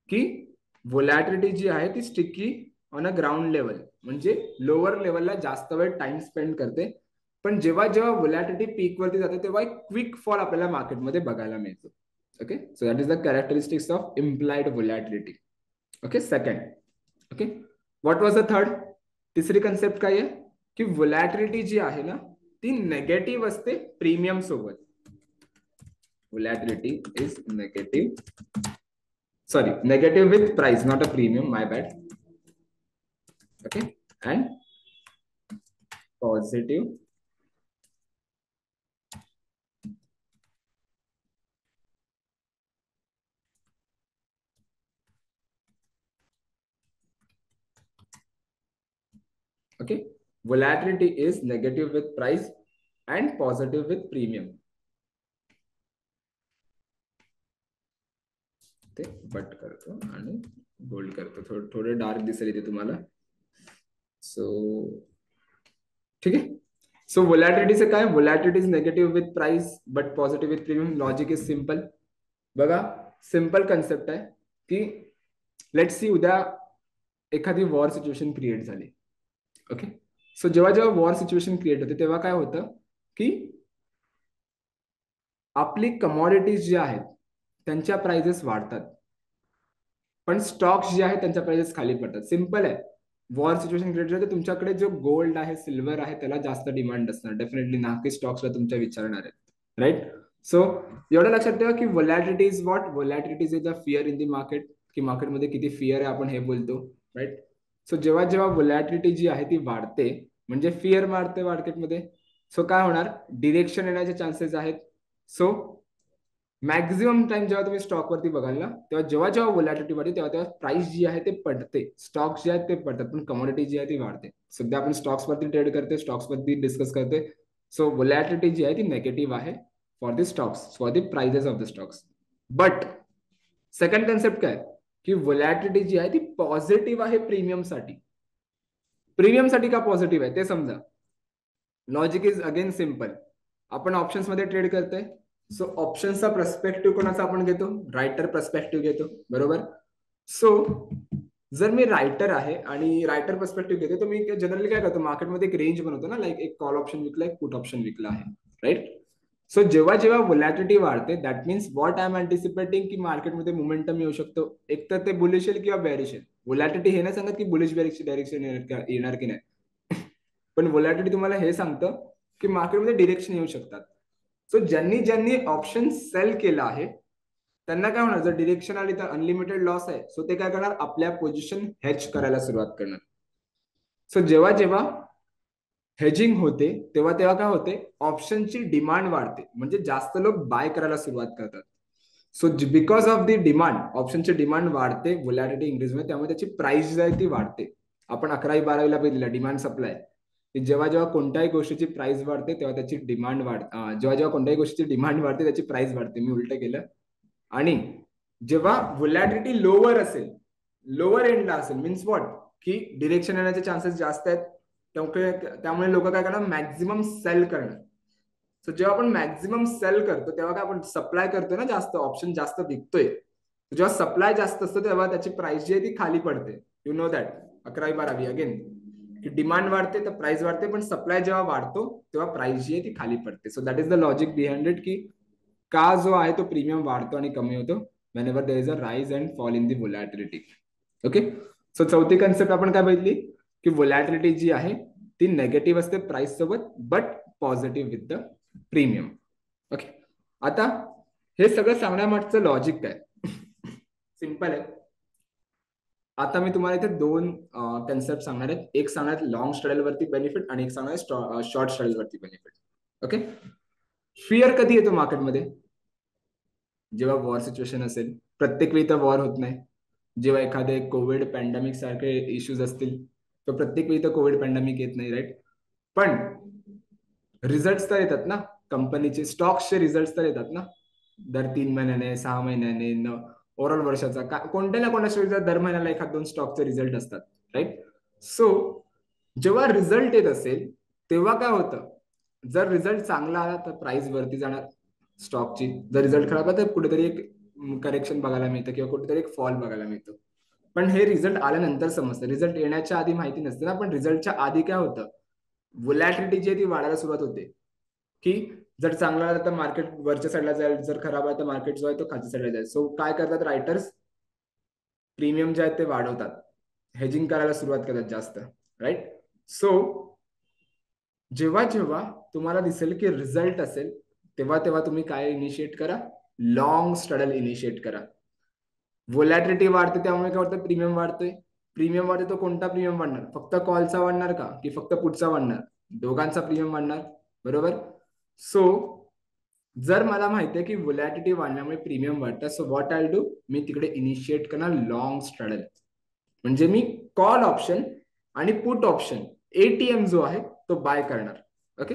की व्होलॅटिलिटी जी आहे ती sticky on a ground level, म्हणजे लोअर लेवलला जास्त वेळ टाइम स्पेंड करते. पण जेव्हा जेव्हा व्होलॅटिलिटी पीक वरती जाते तेव्हा एक क्विक फॉल आपल्याला मार्केटमध्ये बघायला मिळतो. Okay. So that is the characteristics of implied volatility. Okay. Second. Okay. What was the third, तिसरी कन्सेप्ट काय आहे की व्होलॅटिलिटी जी आहे ना ती नेगेटिव्ह असते प्रीमियम सोबत. Volatility is negative, sorry negative with price, not a premium, my bad. Okay. And positive okay, volatility is negative with price and positive with premium. ते बट करतो आणि बोल्ड करतो, थोडे डार्क दिसेल इथे तुम्हाला. सो ठीक आहे. सो व्होलॅटिलिटीचे काय, volatility is negative with price but positive with premium. Logic is simple. बघा सिम्पल कन्सेप्ट आहे की लेट्स सी उद्या एखादी वॉर सिच्युएशन क्रिएट झाली. ओके. सो जेव्हा जेव्हा वॉर सिच्युएशन क्रिएट होते तेव्हा काय होतं की आपली कमॉडिटीज जे आहेत त्यांच्या प्राइजेस वाढतात, पण स्टॉक्स जे आहेत त्यांच्या प्राइजेस खाली पडतात. सिम्पल आहे. वॉर सिच्युएशन क्रिएट झालं तर तुमच्याकडे जो गोल्ड आहे, सिल्वर आहे, त्याला जास्त डिमांड असणार डेफिनेटली, ना की स्टॉक्सला तुमच्या विचारणार आहे. राईट. सो एवढं लक्षात ठेवा की volatility is what, volatility is the fear in the market, की मार्केटमध्ये किती फिअर आहे आपण हे बोलतो. राईट. सो जेव्हा जेव्हा व्होलॅटिलिटी जी आहे ती वाढते म्हणजे फिअर वाढते मार्केटमध्ये, सो काय होणार, डिरेक्शन येण्याचे चान्सेस आहेत. सो मॅक्झिमम टाइम जेव्हा तुम्ही स्टॉकवरती बघाल ना तेव्हा जेव्हा जेव्हा व्होलॅटिलिटी वाढते तेव्हा तेव्हा प्राइस जी आहे ते पडते, स्टॉक्स जे आहेत ते पडतात, पण कमॉडिटी जी आहे ती वाढते. सध्या आपण स्टॉक्स वरती ट्रेड करते, स्टॉक्स वरती डिस्कस करते. सो व्होलॅटिलिटी जी आहे ती नेगेटिव्ह आहे for the stocks, for the prices of the stocks. But second concept काय की व्होलॅटिलिटी जी आहे ती पॉझिटिव्ह आहे प्रीमियम साठी. प्रीमियम साठी का पॉझिटिव्ह आहे ते समजा. Logic is again simple. आपण ऑप्शन्स मध्ये ट्रेड करतोय. सो ऑप्शनचा पर्स्पेक्टिव्ह कोणाचा आपण घेतो, रायटर पर्स्पेक्टिव्ह घेतो, बरोबर. सो जर मी रायटर आहे आणि रायटर पर्स्पेक्टिव्ह घेतो तर मी जनरली काय करतो, मार्केटमध्ये एक रेंज बनवतो ना, लाईक एक कॉल ऑप्शन विकला, एक पुट ऑप्शन विकला आहे. राईट. सो जेव्हा जेव्हा व्होलॅटिलिटी वाढते that means what I am anticipating की मार्केटमध्ये मोमेंटम येऊ शकतो, एक तर ते बुलिश येईल किंवा बेरिश येईल. व्होलॅटिलिटी हे नाही सांगत की बुलिश डायरेक्शन येणार की नाही, पण व्होलॅटिलिटी तुम्हाला हे सांगतं की मार्केटमध्ये डिरेक्शन येऊ शकतात. सो ज्यांनी ज्यांनी ऑप्शन सेल केला आहे त्यांना काय होणार, जर डिरेक्शन आली तर अनलिमिटेड लॉस आहे. सो ते काय करणार, आपल्या पोझिशन हेज करायला सुरुवात करणार. सो जेव्हा जेव्हा हेजिंग होते तेव्हा तेव्हा काय होते, ऑप्शनची डिमांड वाढते, म्हणजे जास्त लोक बाय करायला सुरुवात करतात. So because of the demand, ऑप्शनची डिमांड वाढते, व्होलॅटिलिटी इंक्रीज होते, त्यामुळे त्याची प्राइस जी आहे ती वाढते. आपण 11वी-12वीला बघितलं डिमांड सप्लाय, की जेव्हा जेव्हा कोणत्याही गोष्टीची प्राइस वाढते तेव्हा त्याची डिमांड वाढते, जेव्हा जेव्हा कोणत्याही गोष्टीची डिमांड वाढते त्याची प्राइस वाढते. मी उलट केलं. आणि जेव्हा व्होलॅटिलिटी लोअर असेल, लोअर एंडला असेल, मीन्स व्हॉट, की डिरेक्शन येण्याचे चान्सेस जास्त आहेत, त्यामुळे लोक काय करणार, मॅक्झिमम सेल करणार. सो जेव्हा आपण मॅक्झिमम सेल करतो तेव्हा काय आपण सप्लाय करतो ना, जास्त ऑप्शन जास्त विकतोय. जेव्हा सप्लाय जास्त असतं तेव्हा त्याची प्राइस जी आहे ती खाली पडते. You know that. 11वी-12वी अगेन, की डिमांड वाढते तर प्राइस वाढते, पण सप्लाय जेव्हा वाढतो तेव्हा प्राइस जी आहे ती खाली पडते. So that is the logic behind it, की का जो आहे तो प्रीमियम वाढतो आणि कमी होतो whenever there is a rise and fall in the volatility. Okay. So चौथी कन्सेप्ट आपण काय बघितली, की व्होलॅटिलिटी जी आहे ती नेगेटिव्ह असते प्राइस सोबत but positive with the premium. Okay. आता हे सगळं सांगण्यामागचं लॉजिक काय, सिंपल आहे. आता मी तुम्हाला इथे दोन कन्सेप्ट सांगणार आहेत. एक सांगणार आहे लॉंग स्ट्रॅडल वरती बेनिफिट आणि एक सांगणार आहे शॉर्ट स्ट्रॅडल वरती बेनिफिट. ओके. फिअर कधी येतो मार्केटमध्ये? जेव्हा वॉर सिच्युएशन असेल. प्रत्येक वेळी तर वॉर होत नाही. जेव्हा एखादे कोविड पॅन्डेमिक सारखे इश्यूज असतील तर प्रत्येक वेळी तर कोविड पॅन्डेमिक येत नाही, राईट? पण रिझल्ट तर येतात ना, कंपनीचे स्टॉक्सचे रिझल्ट तर येतात ना, दर 3 महिन्याने, 6 महिन्याने, ओव्हरऑल वर्षाचा कोणत्या ना कोणत्या दर महिन्याला एखाद दोन स्टॉकचे रिझल्ट असतात, राईट? सो जेव्हा रिझल्ट येत असेल तेव्हा काय होतं, जर रिझल्ट चांगला आला तर प्राइस वरती जाणार स्टॉकची, जर रिझल्ट खराब आला तर कुठेतरी एक करेक्शन बघायला मिळतं किंवा कुठेतरी एक फॉल बघायला मिळतो. पण हे रिझल्ट आल्यानंतर समजतं, रिझल्ट येण्याच्या आधी माहिती नसते ना. पण रिझल्टच्या आधी काय होतं, व्होलॅटिलिटी जी आहे ती वाढायला सुरुवात होते, की जर चांगला आला तर मार्केट वरच्या साईडला जाईल, जर खराब आहे तर मार्केट जो आहे तो खालच्या साईडला जाईल. सो काय करतात रायटर्स, प्रीमियम जे आहेत ते वाढवतात, हेजिंग करायला सुरुवात करतात जास्त, राईट? सो जेव्हा जेव्हा तुम्हाला दिसेल की रिझल्ट असेल तेव्हा तेव्हा तुम्ही काय इनिशिएट करा, लॉंग स्ट्रॅडल इनिशिएट करा. व्होलॅटिलिटी वाढते त्यामुळे काय होतं, प्रीमियम वाढतोय. प्रीमियम वाढते तो कोणता प्रीमियम वाढणार, फक्त कॉलचा वाढणार का की फक्त पुढचा वाढणार? दोघांचा प्रीमियम वाढणार, बरोबर? सो जर मला माहिती आहे की व्होलॅटिलिटी वाढण्यामुळे प्रीमियम वाढतं, सो व्हॉट आय डू, मी तिकडे इनिशिएट करणार लॉंग स्ट्रॅडल. म्हणजे मी कॉल ऑप्शन आणि पुट ऑप्शन, एटीएम जो आहे तो बाय करणार. ओके.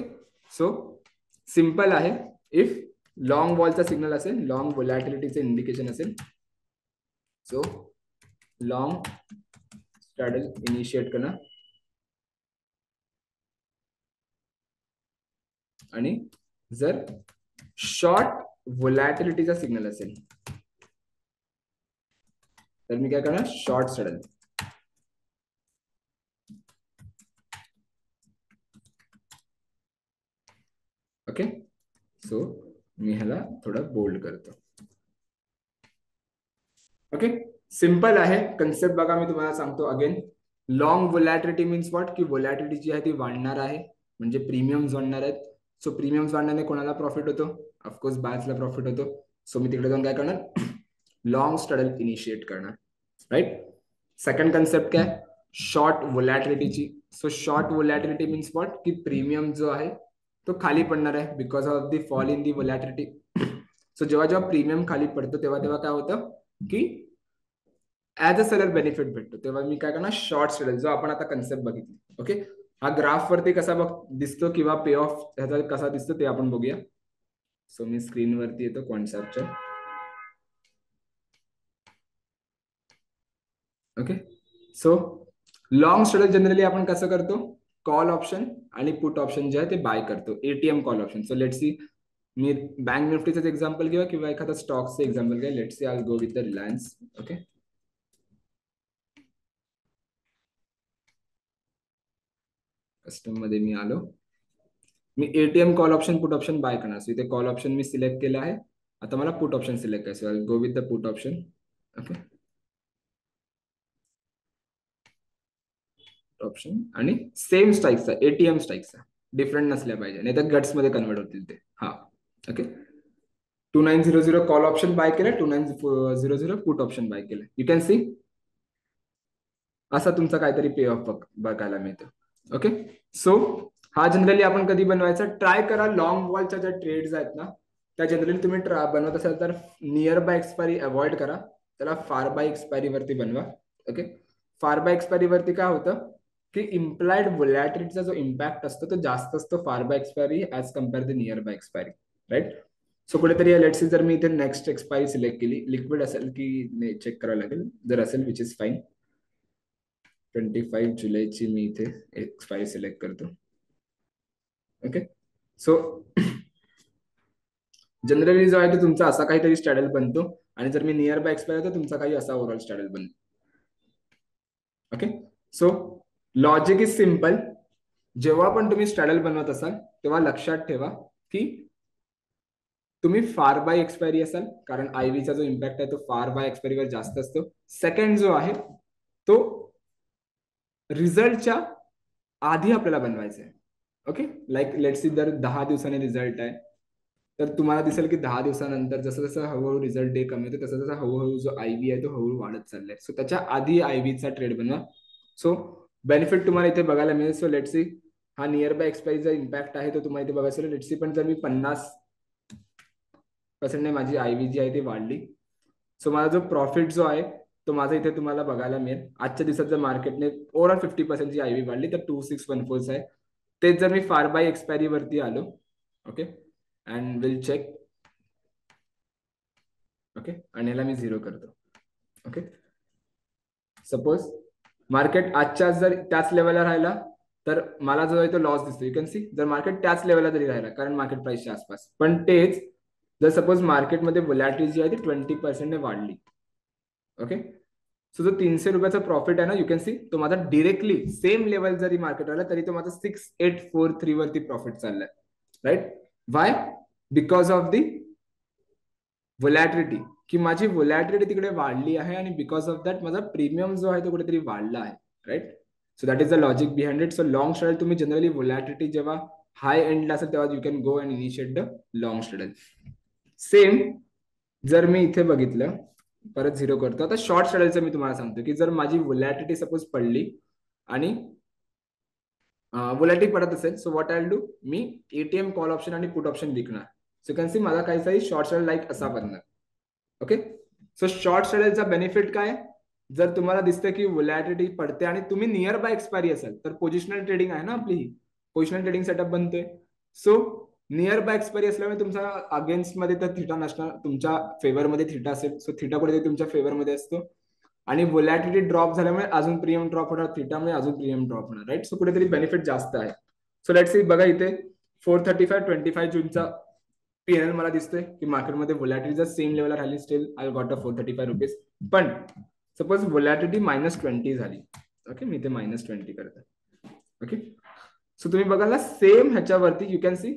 सो सिंपल आहे. इफ लॉंग वॉलचा सिग्नल असेल, लॉंग व्होलॅटिलिटीचे इंडिकेशन असेल, सो लॉंग स्ट्रॅडल इनिशिएट करणार. आणि जर शॉर्ट व्होलॅटिलिटीचा सिग्नल असेल तर मी काय करणार, शॉर्ट स्ट्रॅडल. ओके. सो मी ह्याला थोडं बोल्ड करतो. ओके. सिंपल आहे कन्सेप्ट. बघा मी तुम्हाला सांगतो again. Long volatility means what, की व्होलॅटिलिटी जी आहे ती वाढणार आहे, म्हणजे प्रीमियम्स वाढणार आहेत. सो प्रीमियम्स वाढण्याने कोणाला प्रॉफिट होतो? ऑफकोर्स बायर्सला प्रॉफिट होतो. सो मी तिकडे जाऊन काय करणार, लॉंग स्ट्रॅडल इनिशिएट करणार, राईट? सेकंड कन्सेप्ट काय, शॉर्ट व्होलॅटिलिटीची. So short volatility means what, की प्रीमियम जो आहे तो खाली पडणार आहे because of the fall in the volatility. So जेव्हा जेव्हा प्रीमियम खाली पडतो तेव्हा तेव्हा काय होतं की ऍज अ सेलर बेनिफिट भेटतो, तेव्हा मी काय करणार, शॉर्ट स्ट्रॅडल, जो आपण आता कन्सेप्ट बघितली. ओके. हा ग्राफ वरती कसा बघ दिसतो किंवा पे ऑफ ह्याचा कसा दिसतो ते आपण बघूया. सो मी स्क्रीन वरती येतो कॉन्सेप्टच्या. ओके. सो लॉंग स्ट्रॅडल जनरली आपण कसं करतो, कॉल ऑप्शन आणि पुट ऑप्शन जे आहे ते बाय करतो, ATM call option. So let's see, मी बँक निफ्टीचं एक्झाम्पल घेऊया किंवा एखादा स्टॉकचं एक्झाम्पल घ्या. Let's see I go with the Reliance. Okay. Custom मध्ये मी आलो. मी ATM call option put option buy करणार. सो इथे कॉल ऑप्शन मी सिलेक्ट केलं आहे. आता मला पुट ऑप्शन सिलेक्ट करायचं. I go with the put option. Okay. Option आणि सेम स्ट्राईकचा, एटीएम स्ट्राईकचा, डिफरंट नसल्या पाहिजे, नाही तर गट्स मध्ये कन्वर्ट होतील ते. हा. ओके. 2900 कॉल ऑप्शन बाय केलं, 2900 पुट ऑप्शन बाय केलं. यू कॅन सी असा तुमचा काहीतरी पे ऑफ बघायला मिळतं. ओके. सो हा जनरली आपण कधी बनवायचा, ट्राय करा. लॉंग वॉलच्या ज्या ट्रेड्स आहेत ना त्या जनरली तुम्ही बनवत असाल तर नियर बाय एक्सपायरी अवॉइड करा, त्याला फार बाय एक्सपायरी वरती बनवा. ओके. फार बाय एक्सपायरी वरती काय होतं की इम्प्लाइड व्होलॅटिलिटीचा जो इम्पॅक्ट असतो तो जास्त असतो far by expiry as compare to near by expiry, right? So कुठेतरी लेट्स जर मी इथे नेक्स्ट एक्सपायरी सिलेक्ट केली, लिक्विड असेल की चेक करावं लागेल, जर असेल विच इज फाईन. 25 जुलैची मी इथे एक्सपायरी सिलेक्ट करतो. ओके. सो जनरली जो आहे तो तुमचा असा काहीतरी स्ट्रॅडल बनतो आणि जर मी नियर बाय एक्सपायर तर तुमचा काही असा ओव्हरऑल स्ट्रॅडल बनतो. Okay. So logic is simple. जेव्हा पण तुम्ही स्ट्रॅडल बनवत असाल तेव्हा लक्षात ठेवा की तुम्ही फार बाय एक्सपायरी असाल, कारण आयव्हीचा जो इम्पॅक्ट आहे तो फार बाय एक्सपायरीवर जास्त असतो. सेकंड जो आहे तो रिझल्टच्या आधी आपल्याला बनवायचं आहे. ओके. लाईक लेट्स सी, दर 10 दिवसांनी रिझल्ट आहे तर तुम्हाला दिसेल की 10 दिवसानंतर जसं जसं हळूहळू रिझल्ट डे कमी होते तसं तसं हळूहळू जो आयव्ही आहे तो हळूहळू वाढत चाललाय. सो त्याच्या आधी आयव्हीचा ट्रेड बनवा. सो बेनिफिट तुम्हाला इथे बघायला मिळेल. सो लेट्स सी हा नियर बाय एक्सपायरीचा इम्पॅक्ट आहे तो तुम्हाला इथे बघायला असेल. लेट्स सी पण जर मी 50% माझी आयव्ही जी आहे ती वाढली. सो माझा जो प्रॉफिट जो आहे तो माझा इथे तुम्हाला बघायला मिळेल. आजच्या दिवसात जर मार्केटने ओव्हरऑल 50% ची आयव्ही वाढली तर 2614 आहे. तेच जर मी फार बाय एक्सपायरी वरती आलो, okay, and will check, okay, आणि ह्याला मी 0 करतो. ओके, सपोज मार्केट आजच्या जर त्याच लेवलला राहिला तर मला जो आहे तो लॉस दिसतो. यू कॅन सी जर मार्केट त्याच लेवलला जरी राहिला कारण मार्केट प्राइसच्या आसपास, पण तेच जर सपोज मार्केटमध्ये व्होलॅटिलिटी जी आहे ती 20% ने वाढली, ओके, सो जो 300 रुपयाचा प्रॉफिट आहे ना, यू कॅन सी तो माझा डिरेक्टली सेम लेवल जरी मार्केट राहिला तरी तो माझा 6843 वरती प्रॉफिट चाललाय. Right, why? Because of the volatility, की माझी व्होलॅटिलिटी तिकडे वाढली आहे आणि बिकॉज ऑफ दॅट माझा प्रीमियम जो आहे तो कुठेतरी वाढला आहे. Right, so that is the logic behind it. So long straddle तुम्ही जनरली व्होलॅटिलिटी जेव्हा हाय एंडला असेल तेव्हा you can go and initiate the long straddle. Same जर मी इथे बघितलं, परत 0 करतो. आता शॉर्ट स्ट्रॅडलचं मी तुम्हाला सांगतो की जर माझी व्होलॅटिलिटी सपोज पडली आणि व्होलॅटिलिटी पडत असेल, so what I will do, me ATM call option आणि पुट ऑप्शन विकणार. सो कॅन सी माझा काहीतरी शॉर्ट स्ट्रॅडल लाईक असा बनणार. ओके, सो शॉर्ट स्ट्रॅडलचा बेनिफिट काय? जर तुम्हाला दिसतं की व्होलॅटिलिटी पडते आणि तुम्ही नियर बाय एक्सपायरी असाल तर पोझिशनल ट्रेडिंग आहे ना आपली, ही पोझिशनल ट्रेडिंग सेटअप बनते. सो नियर बाय एक्सपायरी असल्यामुळे तुमचा अगेन्स्ट मध्ये तर थिटा नसणार, तुमच्या फेवर मध्ये थिटा असेल. सो थिटा कुठेतरी तुमच्या फेवर मध्ये असतो आणि व्होलॅटिलिटी ड्रॉप झाल्यामुळे अजून प्रीमियम ड्रॉप होणार, थिटामुळे अजून प्रीमियम ड्रॉप होणार. राईट, सो कुठेतरी बेनिफिट जास्त आहे. सो लेट्स सी बघा इथे 435 जूनचा पीएनएल मला दिसतोय की मार्केटमध्ये व्होलॅटिलिटी जर सेम लेवलला राहिली steel I got a 435 rupees. पण सपोज व्होलॅटिलिटी -20 झाली, ओके, मी ते -20 करतो. ओके, सो तुम्ही बघाल ना सेम ह्याच्यावरती यू कॅन सी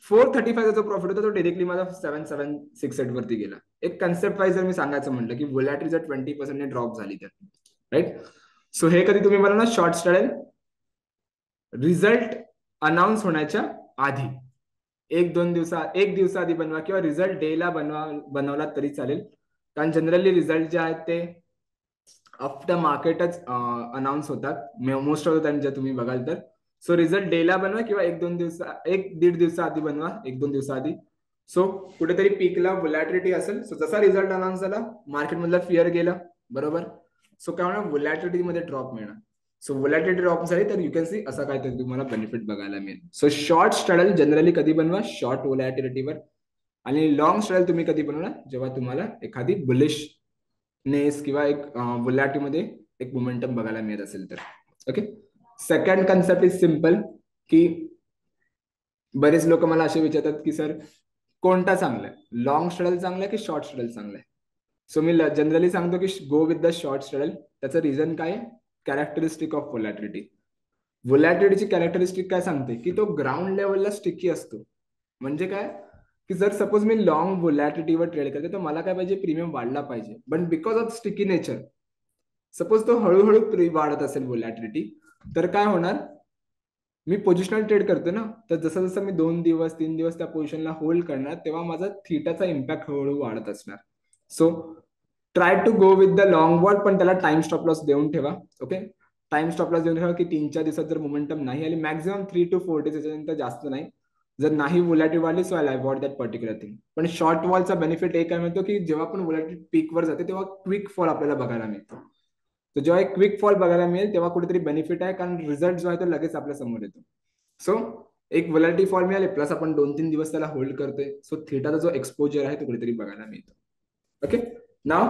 435 जो प्रॉफिट होता तो डायरेक्टली माझा 7768 वरती गेला. एक कन्सेप्ट वाईज जर मी सांगायचं म्हटलं की व्होलॅटिलिटी जर 20% ने ड्रॉप झाली तर, राईट, सो हे कधी तुम्ही मला ना शॉर्ट स्ट्रॅडल रिझल्ट अनाऊन्स होण्याच्या आधी एक दिवसा आधी बनवा किंवा रिझल्ट डेला बनवला तरी चालेल. कारण जनरली रिझल्ट जे आहेत ते आफ्टर मार्केटच अनाऊन्स होतात मोस्ट ऑफ द टाइम जर तुम्ही बघाल तर. सो रिझल्ट डेला बनवा किंवा 1-1.5 दिवसा आधी बनवा, 1-2 दिवसा आधी. सो कुठेतरी पीकला व्होलॅटिलिटी असेल. सो जसा रिझल्ट अनाऊन्स झाला मार्केटमधला फिअर गेला, बरोबर, सो काय होणार, व्होलॅटिलिटी मध्ये ड्रॉप मिळणार. सो व्होलॅटिलिटी ड्रॉप झाली तर यू कॅन सी असा काहीतरी तुम्हाला बेनिफिट बघायला मिळेल. सो शॉर्ट स्ट्रॅडल जनरली कधी बनवा, शॉर्ट व्होलॅटिलिटीवर. आणि लॉंग स्ट्रॅडल तुम्ही कधी बनवणार, जेव्हा तुम्हाला एखादी बुलिशनेस किंवा एक व्होलॅटिलिटीमध्ये एक मोमेंटम बघायला मिळत असेल तर. Okay, second concept is simple, की बरेच लोक मला असे विचारतात की सर कोणता चांगला आहे, लॉंग स्ट्रॅडल चांगला आहे की शॉर्ट स्ट्रॅडल चांगला आहे. सो मी जनरली सांगतो की गो विथ द शॉर्ट स्ट्रॅडल. त्याचं रिझन काय आहे, कॅरेक्टरिस्टिक ऑफ व्होलॅटिलिटी. व्होलॅटिलिटीची कॅरेक्टरिस्टिक काय सांगते की तो ग्राउंड लेवलला स्टिकी असतो. म्हणजे काय की जर सपोज मी लॉंग व्होलॅटिलिटीवर ट्रेड करते तर मला काय पाहिजे, प्रीमियम वाढला पाहिजे. पण because of sticky nature suppose तो हळूहळू वाढत असेल व्होलॅटिलिटी तर काय होणार, मी पोझिशनल ट्रेड करतो ना, तर जसं जसं मी 2-3 दिवस त्या पोझिशनला होल्ड करणार तेव्हा माझा थिटाचा इम्पॅक्ट हळूहळू वाढत असणार. So try to go with the long ball, पण त्याला टाइम स्टॉप लॉस देऊन ठेवा. ओके, टाइम स्टॉप लॉस देऊन ठेवा की 3-4 दिवसात जर मोमेंटम नाही आली, मॅक्झिमम 3 to 4 डेज, त्याच्यानंतर जास्त नाही. जर नाही व्होलॅटिलिटी वाढली so I avoid that particular thing. पण शॉर्ट वॉलचा बेनिफिट एक काय मिळतो की जेव्हा पण व्होलॅटिलिटी पीकवर जाते तेव्हा क्विक फॉल आपल्याला बघायला मिळतो. तर जेव्हा एक क्विक फॉल बघायला मिळेल तेव्हा कुठेतरी बेनिफिट आहे, कारण रिझल्ट जो आहे तो लगेच आपल्या समोर येतो. सो एक व्होलॅटिलिटी फॉल मिळाले प्लस आपण 2-3 दिवस त्याला होल्ड करतोय, सो थिटाचा जो एक्सपोजर आहे तो कुठेतरी बघायला मिळतो. ओके, नाव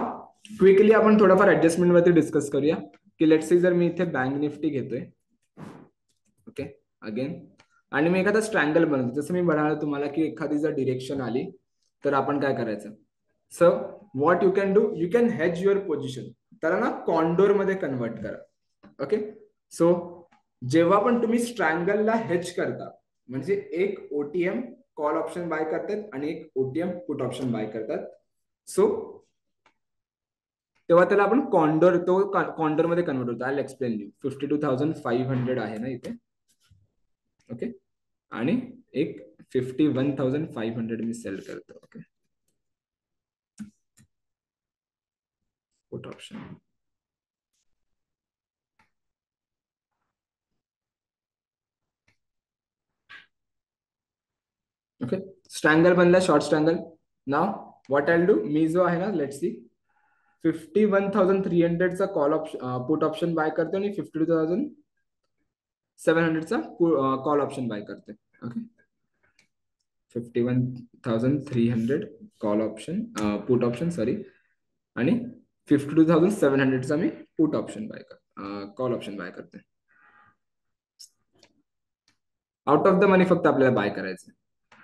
क्विकली आपण थोडंफार ऍडजस्टमेंट वरती डिस्कस करूया की लेट्स सी जर मी इथे बँक निफ्टी घेतोय, ओके, अगेन, आणि मी एखादा स्ट्रँगल बनवतो. जसं मी म्हणालो तुम्हाला की एखादी जर डिरेक्शन आली तर आपण काय करायचं. So what you can do, you can hedge your position, त्याला ना कॉन्डोर मध्ये कन्वर्ट करा. ओके, सो जेव्हा पण तुम्ही स्ट्रँगलला हेज करता म्हणजे एक ओटीएम कॉल ऑप्शन बाय करतात आणि एक ओटीएम पुट ऑप्शन बाय करतात. सो तेव्हा त्याला आपण कॉन्डोर, तो कॉन्डोर मध्ये कन्वर्ट होतो. I explain you. 52,500 आहे ना इथे, ओके, आणि एक 51,500 मी सेल करतो. Okay, put option. Okay, strangle बनला, short strangle. Now what I do, मी जो आहे ना, लेट्स सी, 51,300चा call option, put option buy करतो आणि 52,700चा कॉल ऑप्शन बाय करते. Okay, 51,300 call option, put option sorry, आणि 52,700चा मी पुट ऑप्शन बाय करतो, कॉल ऑप्शन बाय करते. आउट ऑफ द मनी फक्त आपल्याला बाय करायचं.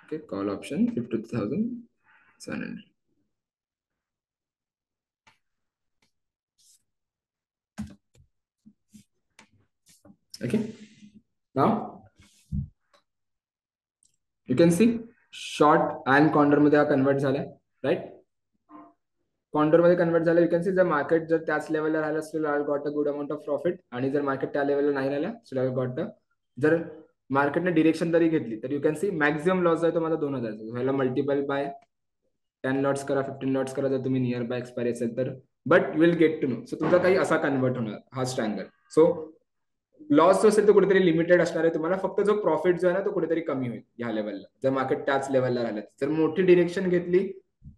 Okay, call option 52,700. Okay, now you can see short and condor मध्ये हा कन्वर्ट झालाय, राईट. कॉन्डर मध्ये कन्वर्ट झालं. यू कॅन सी जर मार्केट जर त्याच लेवलला राहिलं steel I got a good amount of profit, आणि जर मार्केट त्या लेवलला नाही राहिलं स्टील आय गॉट अ, जर मार्केटने डिरेक्शन जरी घेतली तर you can C maximum loss आहे तो माझा 2,000. ह्याला मल्टिपल बाय 10 लॉट्स करा, 15 लॉट्स करा जर तुम्ही नियर बाय एक्सपायरी असेल तर, but will get to know. So तुमचा काही असा कन्वर्ट होणार हा स्ट्रँगल. सो लॉस जो असेल तो कुठेतरी लिमिटेड असणार आहे तुम्हाला, फक्त जो प्रॉफिट जो आहे ना तो कुठेतरी कमी होईल ह्या लेवलला, जर मार्केट त्याच लेवलला राहिलं. जर मोठी डिरेक्शन घेतली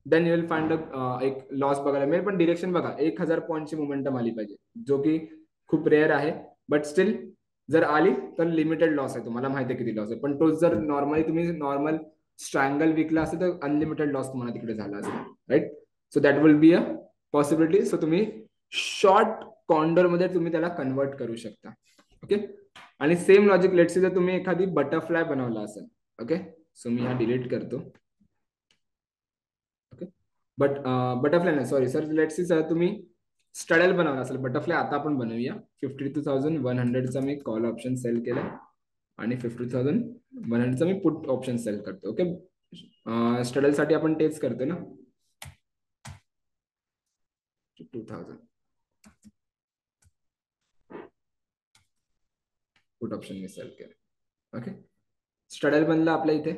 देन यू विल फाइंड एक लॉस बघायला मिळेल. पण डिरेक्शन बघा, 1,000 पॉईंटची मोमेंटम आली पाहिजे, जो की खूप रेअर आहे. बट स्टील जर आली तर लिमिटेड लॉस आहे, तुम्हाला माहिती आहे किती लॉस आहे. पण तो जर नॉर्मली तुम्ही नॉर्मल स्ट्रँगल विकला असेल तर अनलिमिटेड लॉस तुम्हाला तिकडे झाला असेल, right. So that will be a possibility. So तुम्ही शॉर्ट कॉन्डर मध्ये तुम्ही त्याला कन्वर्ट करू शकता. ओके, आणि सेम लॉजिक लेट्स जर तुम्ही एखादी बटरफ्लाय बनवला असेल. ओके, सो मी हा डिलीट करतो. ओके, बट बटरफ्लाय नाही, सॉरी सर, लेट्स सर तुम्ही स्ट्रॅडल बनवला असेल. बटरफ्लाय आता आपण बनवूया. 52,100चा मी कॉल ऑप्शन सेल केला आणि 52,100चा मी पुट ऑप्शन सेल करतो. ओके, स्ट्रॅडल साठी आपण तेच करतो ना. 2,000 पुट ऑप्शन मी सेल केलं. ओके, स्ट्रॅडल बनला आपल्या इथे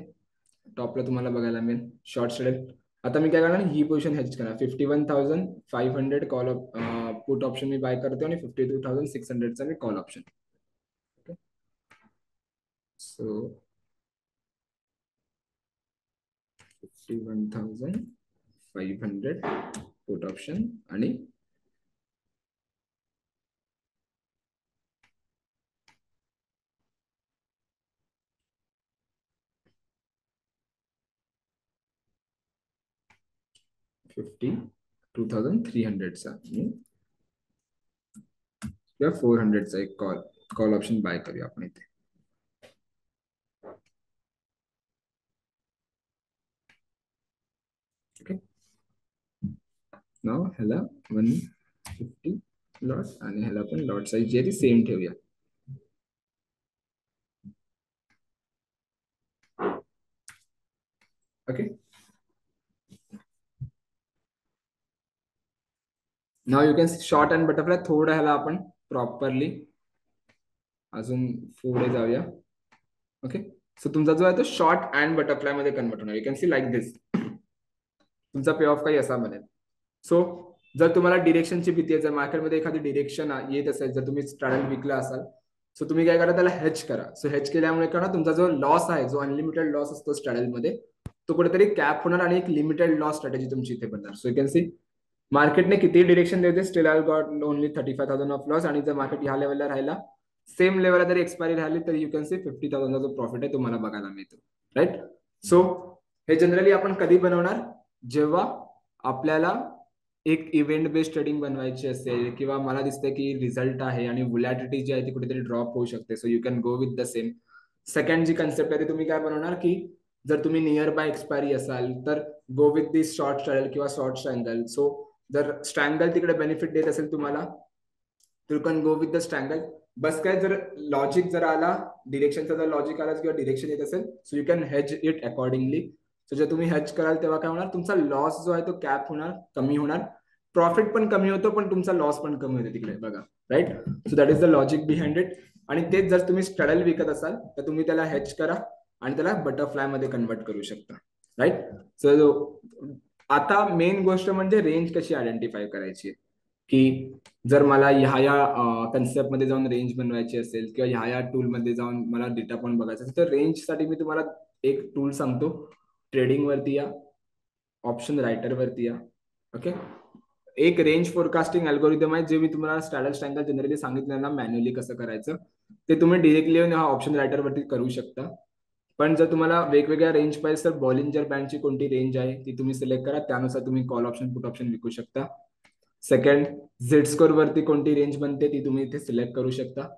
टॉपला तुम्हाला बघायला मिळेल शॉर्ट स्ट्रॅडल. आता मी काय करणार, ही पोझिशन हेच करणार. 51,500 कॉल पुट ऑप्शन मी बाय करतो आणि 52,600चा मी call option. Okay, so 51,500 put option आणि 52,300चा किंवा 400चा एक कॉल ऑप्शन बाय करूया आपण इथे. ओके, नाव ह्याला 150 लॉट आणि ह्याला पण लॉट साईज जी आहे ती सेम ठेवूया. Okay, now you can short and butterfly. थोडं ह्याला आपण प्रॉपरली अजून पुढे जाऊया. ओके, सो तुमचा जो आहे तो शॉर्ट अँड बटरफ्लाय मध्ये कन्वर्ट होणार. यू कॅन सी लाईक दिस. तुमचा पे ऑफ काही असा बनेल. सो जर तुम्हाला डिरेक्शनची भीती आहे, जर मार्केटमध्ये एखादी डिरेक्शन येत असेल, जर तुम्ही स्ट्रॅडल विकला असाल, सो तुम्ही काय करा, त्याला हेज करा. सो हेज केल्यामुळे काय, तुमचा जो लॉस आहे, जो अनलिमिटेड लॉस असतो स्ट्रॅडल मध्ये, तो कुठेतरी कॅप होणार आणि एक लिमिटेड लॉस स्ट्रॅटेजी तुमची इथे बनणार. सो यू कॅन सी मार्केटने किती डिरेक्शन देते, steel I got only 35,000 of loss. आणि जर मार्केट ह्या लेवलला राहिला, सेम लेवलला जरी एक्सपायरी राहिली तर यू कॅन सी 50,000चा जो प्रॉफिट आहे तुम्हाला बघायला मिळतो, राईट. सो हे जनरली आपण कधी बनवणार, जेव्हा आपल्याला एक इव्हेंट बेस्ड ट्रेडिंग बनवायची असेल, किंवा मला दिसतंय की रिझल्ट आहे आणि व्होलॅटिलिटी जी आहे ती कुठेतरी ड्रॉप होऊ शकते. So you can go with the same. Second जी कन्सेप्ट आहे ती तुम्ही काय बनवणार, की जर तुम्ही नियर बाय एक्सपायरी असाल तर go with this short Stradale किंवा शॉर्ट स्ट्रँगल. सो जर स्ट्रँगल तिकडे बेनिफिट देत असेल तुम्हाला, you can go with the strangle. बस काय, जर लॉजिक जर आला, डिरेक्शनचा जर लॉजिक आला किंवा डिरेक्शन येत असेल, so you can hedge it accordingly. So जर तुम्ही हेज कराल तेव्हा काय होणार, तुमचा लॉस जो आहे तो कॅप होणार, कमी होणार. प्रॉफिट पण कमी होतो, पण तुमचा लॉस पण कमी होतो तिकडे बघा, right. So that is the logic behind it. आणि तेच जर तुम्ही स्ट्रॅडल विकत असाल तर तुम्ही त्याला हेज करा आणि त्याला बटरफ्लाय मध्ये कन्वर्ट करू शकता. राईट. सो आता मेन गोष्ट म्हणजे रेंज कशी आयडेंटिफाय करायची, की जर मला ह्या कन्सेप्ट मध्ये जाऊन रेंज बनवायची असेल किंवा ह्या टूल मध्ये जाऊन मला डेटा पॉइंट बघायचा असेल, तर रेंज साठी मी तुम्हाला एक टूल सांगतो. ट्रेडिंग वरती या, ऑप्शन रायटर वरती या. ओके. एक रेंज फोरकास्टिंग अल्गोरिदम आहे, जे मी तुम्हाला स्टॅडल स्ट्रँगल जनरली सांगितलं ना मॅन्युअली कसं करायचं, ते तुम्ही डिरेक्टली हा ऑप्शन रायटर वरती करू शकता. पण जर तुम्हाला वेगवेगळ्या रेंज पाहिजे तर बॉलिंजर बँडची कोणती रेंज आहे ती तुम्ही सिलेक्ट करा, त्यानुसार तुम्ही कॉल ऑप्शन पुट ऑप्शन विकू शकता. सेकंड, झेड स्कोर वरती कोणती रेंज बनते ती तुम्ही इथे सिलेक्ट करू शकता.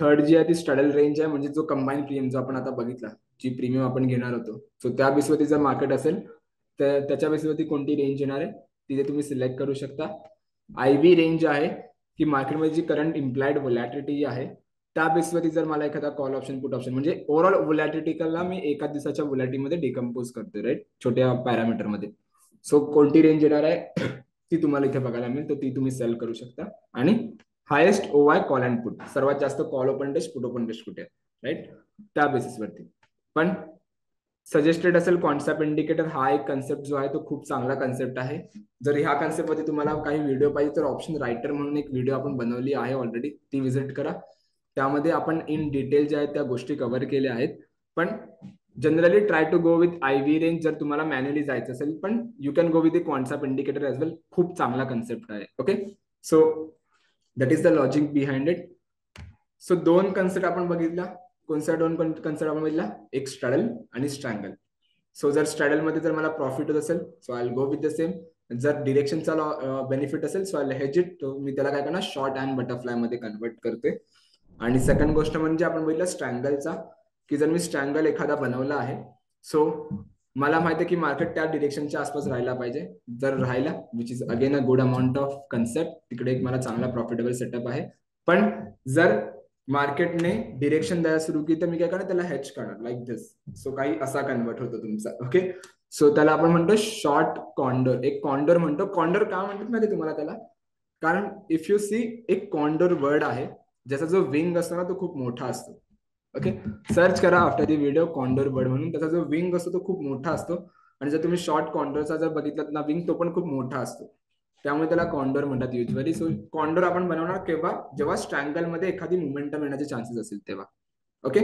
थर्ड जी आहे ती स्टडल रेंज आहे, म्हणजे जो कंबाईन प्रीमियम जो आपण आता बघितला, जी प्रीमियम आपण घेणार होतो, सो त्या बेसवरती जर मार्केट असेल तर त्याच्या बेसवरती कोणती रेंज येणार आहे तिथे तुम्ही सिलेक्ट करू शकता. आय व्ही रेंज आहे की मार्केटमध्ये जी करंट इम्प्लाइड व्होलॅटिलिटी आहे त्या बेसवरती जर मला एखादा कॉल ऑप्शन पुट ऑप्शन, म्हणजे ओव्हरऑल व्होलॅटिलिटीला मी एका दिवसाच्या व्होलॅटिलीमध्ये डिकम्पोज करतो, राईट, छोट्या पॅरामीटर मध्ये. सो कोणती रेंज येणार आहे ती तुम्हाला इथे बघायला मिळेल, तर ती तुम्ही सेल करू शकता. आणि highest OI call and put, सर्वात जास्त call open interest put open interest कुठे, राईट, त्या बेसिसवरती. पण सजेस्टेड असेल कॉन्सेप्ट इंडिकेटर, हा एक कन्सेप्ट जो आहे तो खूप चांगला कन्सेप्ट आहे. जर ह्या कन्सेप्ट मध्ये तुम्हाला काही व्हिडिओ पाहिजे तर ऑप्शन रायटर म्हणून एक व्हिडिओ आपण बनवली आहे ऑलरेडी, ती विजिट करा. त्यामध्ये आपण इन डिटेल ज्या आहेत त्या गोष्टी कव्हर केल्या आहेत. पण generally try to go with I V range जर तुम्हाला मॅन्युअली जायचं असेल, पण you can go with the concept indicator as well, खूप चांगला कन्सेप्ट आहे. Okay. So that is the logic behind it. So दोन कन्सेप्ट आपण बघितला. कोणत्या दोन कन्सेप्ट आपण बघितला? एक स्ट्रॅडल आणि स्ट्रँगल. सो जर स्ट्रॅडल मध्ये जर मला प्रॉफिट होत असेल so I go with the same. जर डिरेक्शनचा बेनिफिट असेल सो आय हेज इट, मी त्याला काय करणार, शॉर्ट अँड बटरफ्लाय मध्ये कन्वर्ट करते. आणि सेकंड गोष्ट म्हणजे आपण बघितलं स्ट्रँगलचा, की जर मी स्ट्रँगल एखादा बनवला आहे, सो मला माहिती आहे की मार्केट त्या डिरेक्शनच्या आसपास राहायला पाहिजे. जर राहिला, which is again a good amount of concept, तिकडे एक मला चांगला प्रॉफिटेबल सेटअप आहे. पण जर मार्केटने डिरेक्शन द्यायला सुरू केली तर मी काय करणार, त्याला हेज करणार लाईक दिस. सो काही असा कन्वर्ट होतो तुमचा. ओके. सो त्याला आपण म्हणतो शॉर्ट कॉन्डोर. एक कॉन्डोर म्हणतो. कॉन्डोर का म्हणतात माहिती तुम्हाला त्याला? कारण इफ यू सी, एक कॉन्डोर वर्ड आहे ज्याचा जो विंग असतो ना तो खूप मोठा असतो. ओके. सर्च करा after the video condor bird म्हणून. त्याचा जो विंग असतो तो खूप मोठा असतो. आणि जर तुम्ही शॉर्ट कॉन्डोरचा जर बघितलात ना विंग, तो पण खूप मोठा असतो. त्यामुळे त्याला कॉन्डोर म्हणतात युजली. सो कॉन्डोर आपण बनवणार केव्हा, जेव्हा स्ट्रँगल मध्ये एखादी मुवमेंटम येण्याचे चान्सेस असेल तेव्हा. ओके.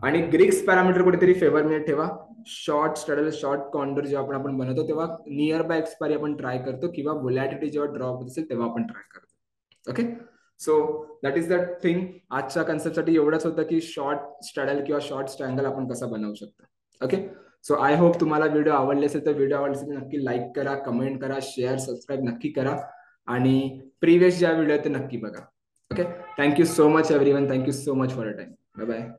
आणि ग्रीक्स पॅरामीटर कुठेतरी फेवर मध्ये ठेवा. शॉर्ट स्ट्रॅडल, शॉर्ट कॉन्डोर जेव्हा आपण बनवतो तेव्हा नियर बाय एक्सपायरी आपण ट्राय करतो, किंवा व्होलॅटिलिटी जेव्हा ड्रॉप होत असेल तेव्हा आपण ट्राय करतो. Okay. So that is the thing. आजच्या कन्सेप्टसाठी एवढंच होतं की शॉर्ट स्ट्रॅडल किंवा शॉर्ट स्ट्रँगल आपण कसा बनवू शकतो. ओके. सो आय होप तुम्हाला व्हिडिओ आवडले असेल तर व्हिडिओ आवडले असेल तर नक्की लाईक करा, कमेंट करा, शेअर, सबस्क्राईब नक्की करा. आणि प्रिव्हियस ज्या व्हिडिओ ते नक्की बघा. Okay. Thank you so much everyone. Thank you so much for a time. Bye bye.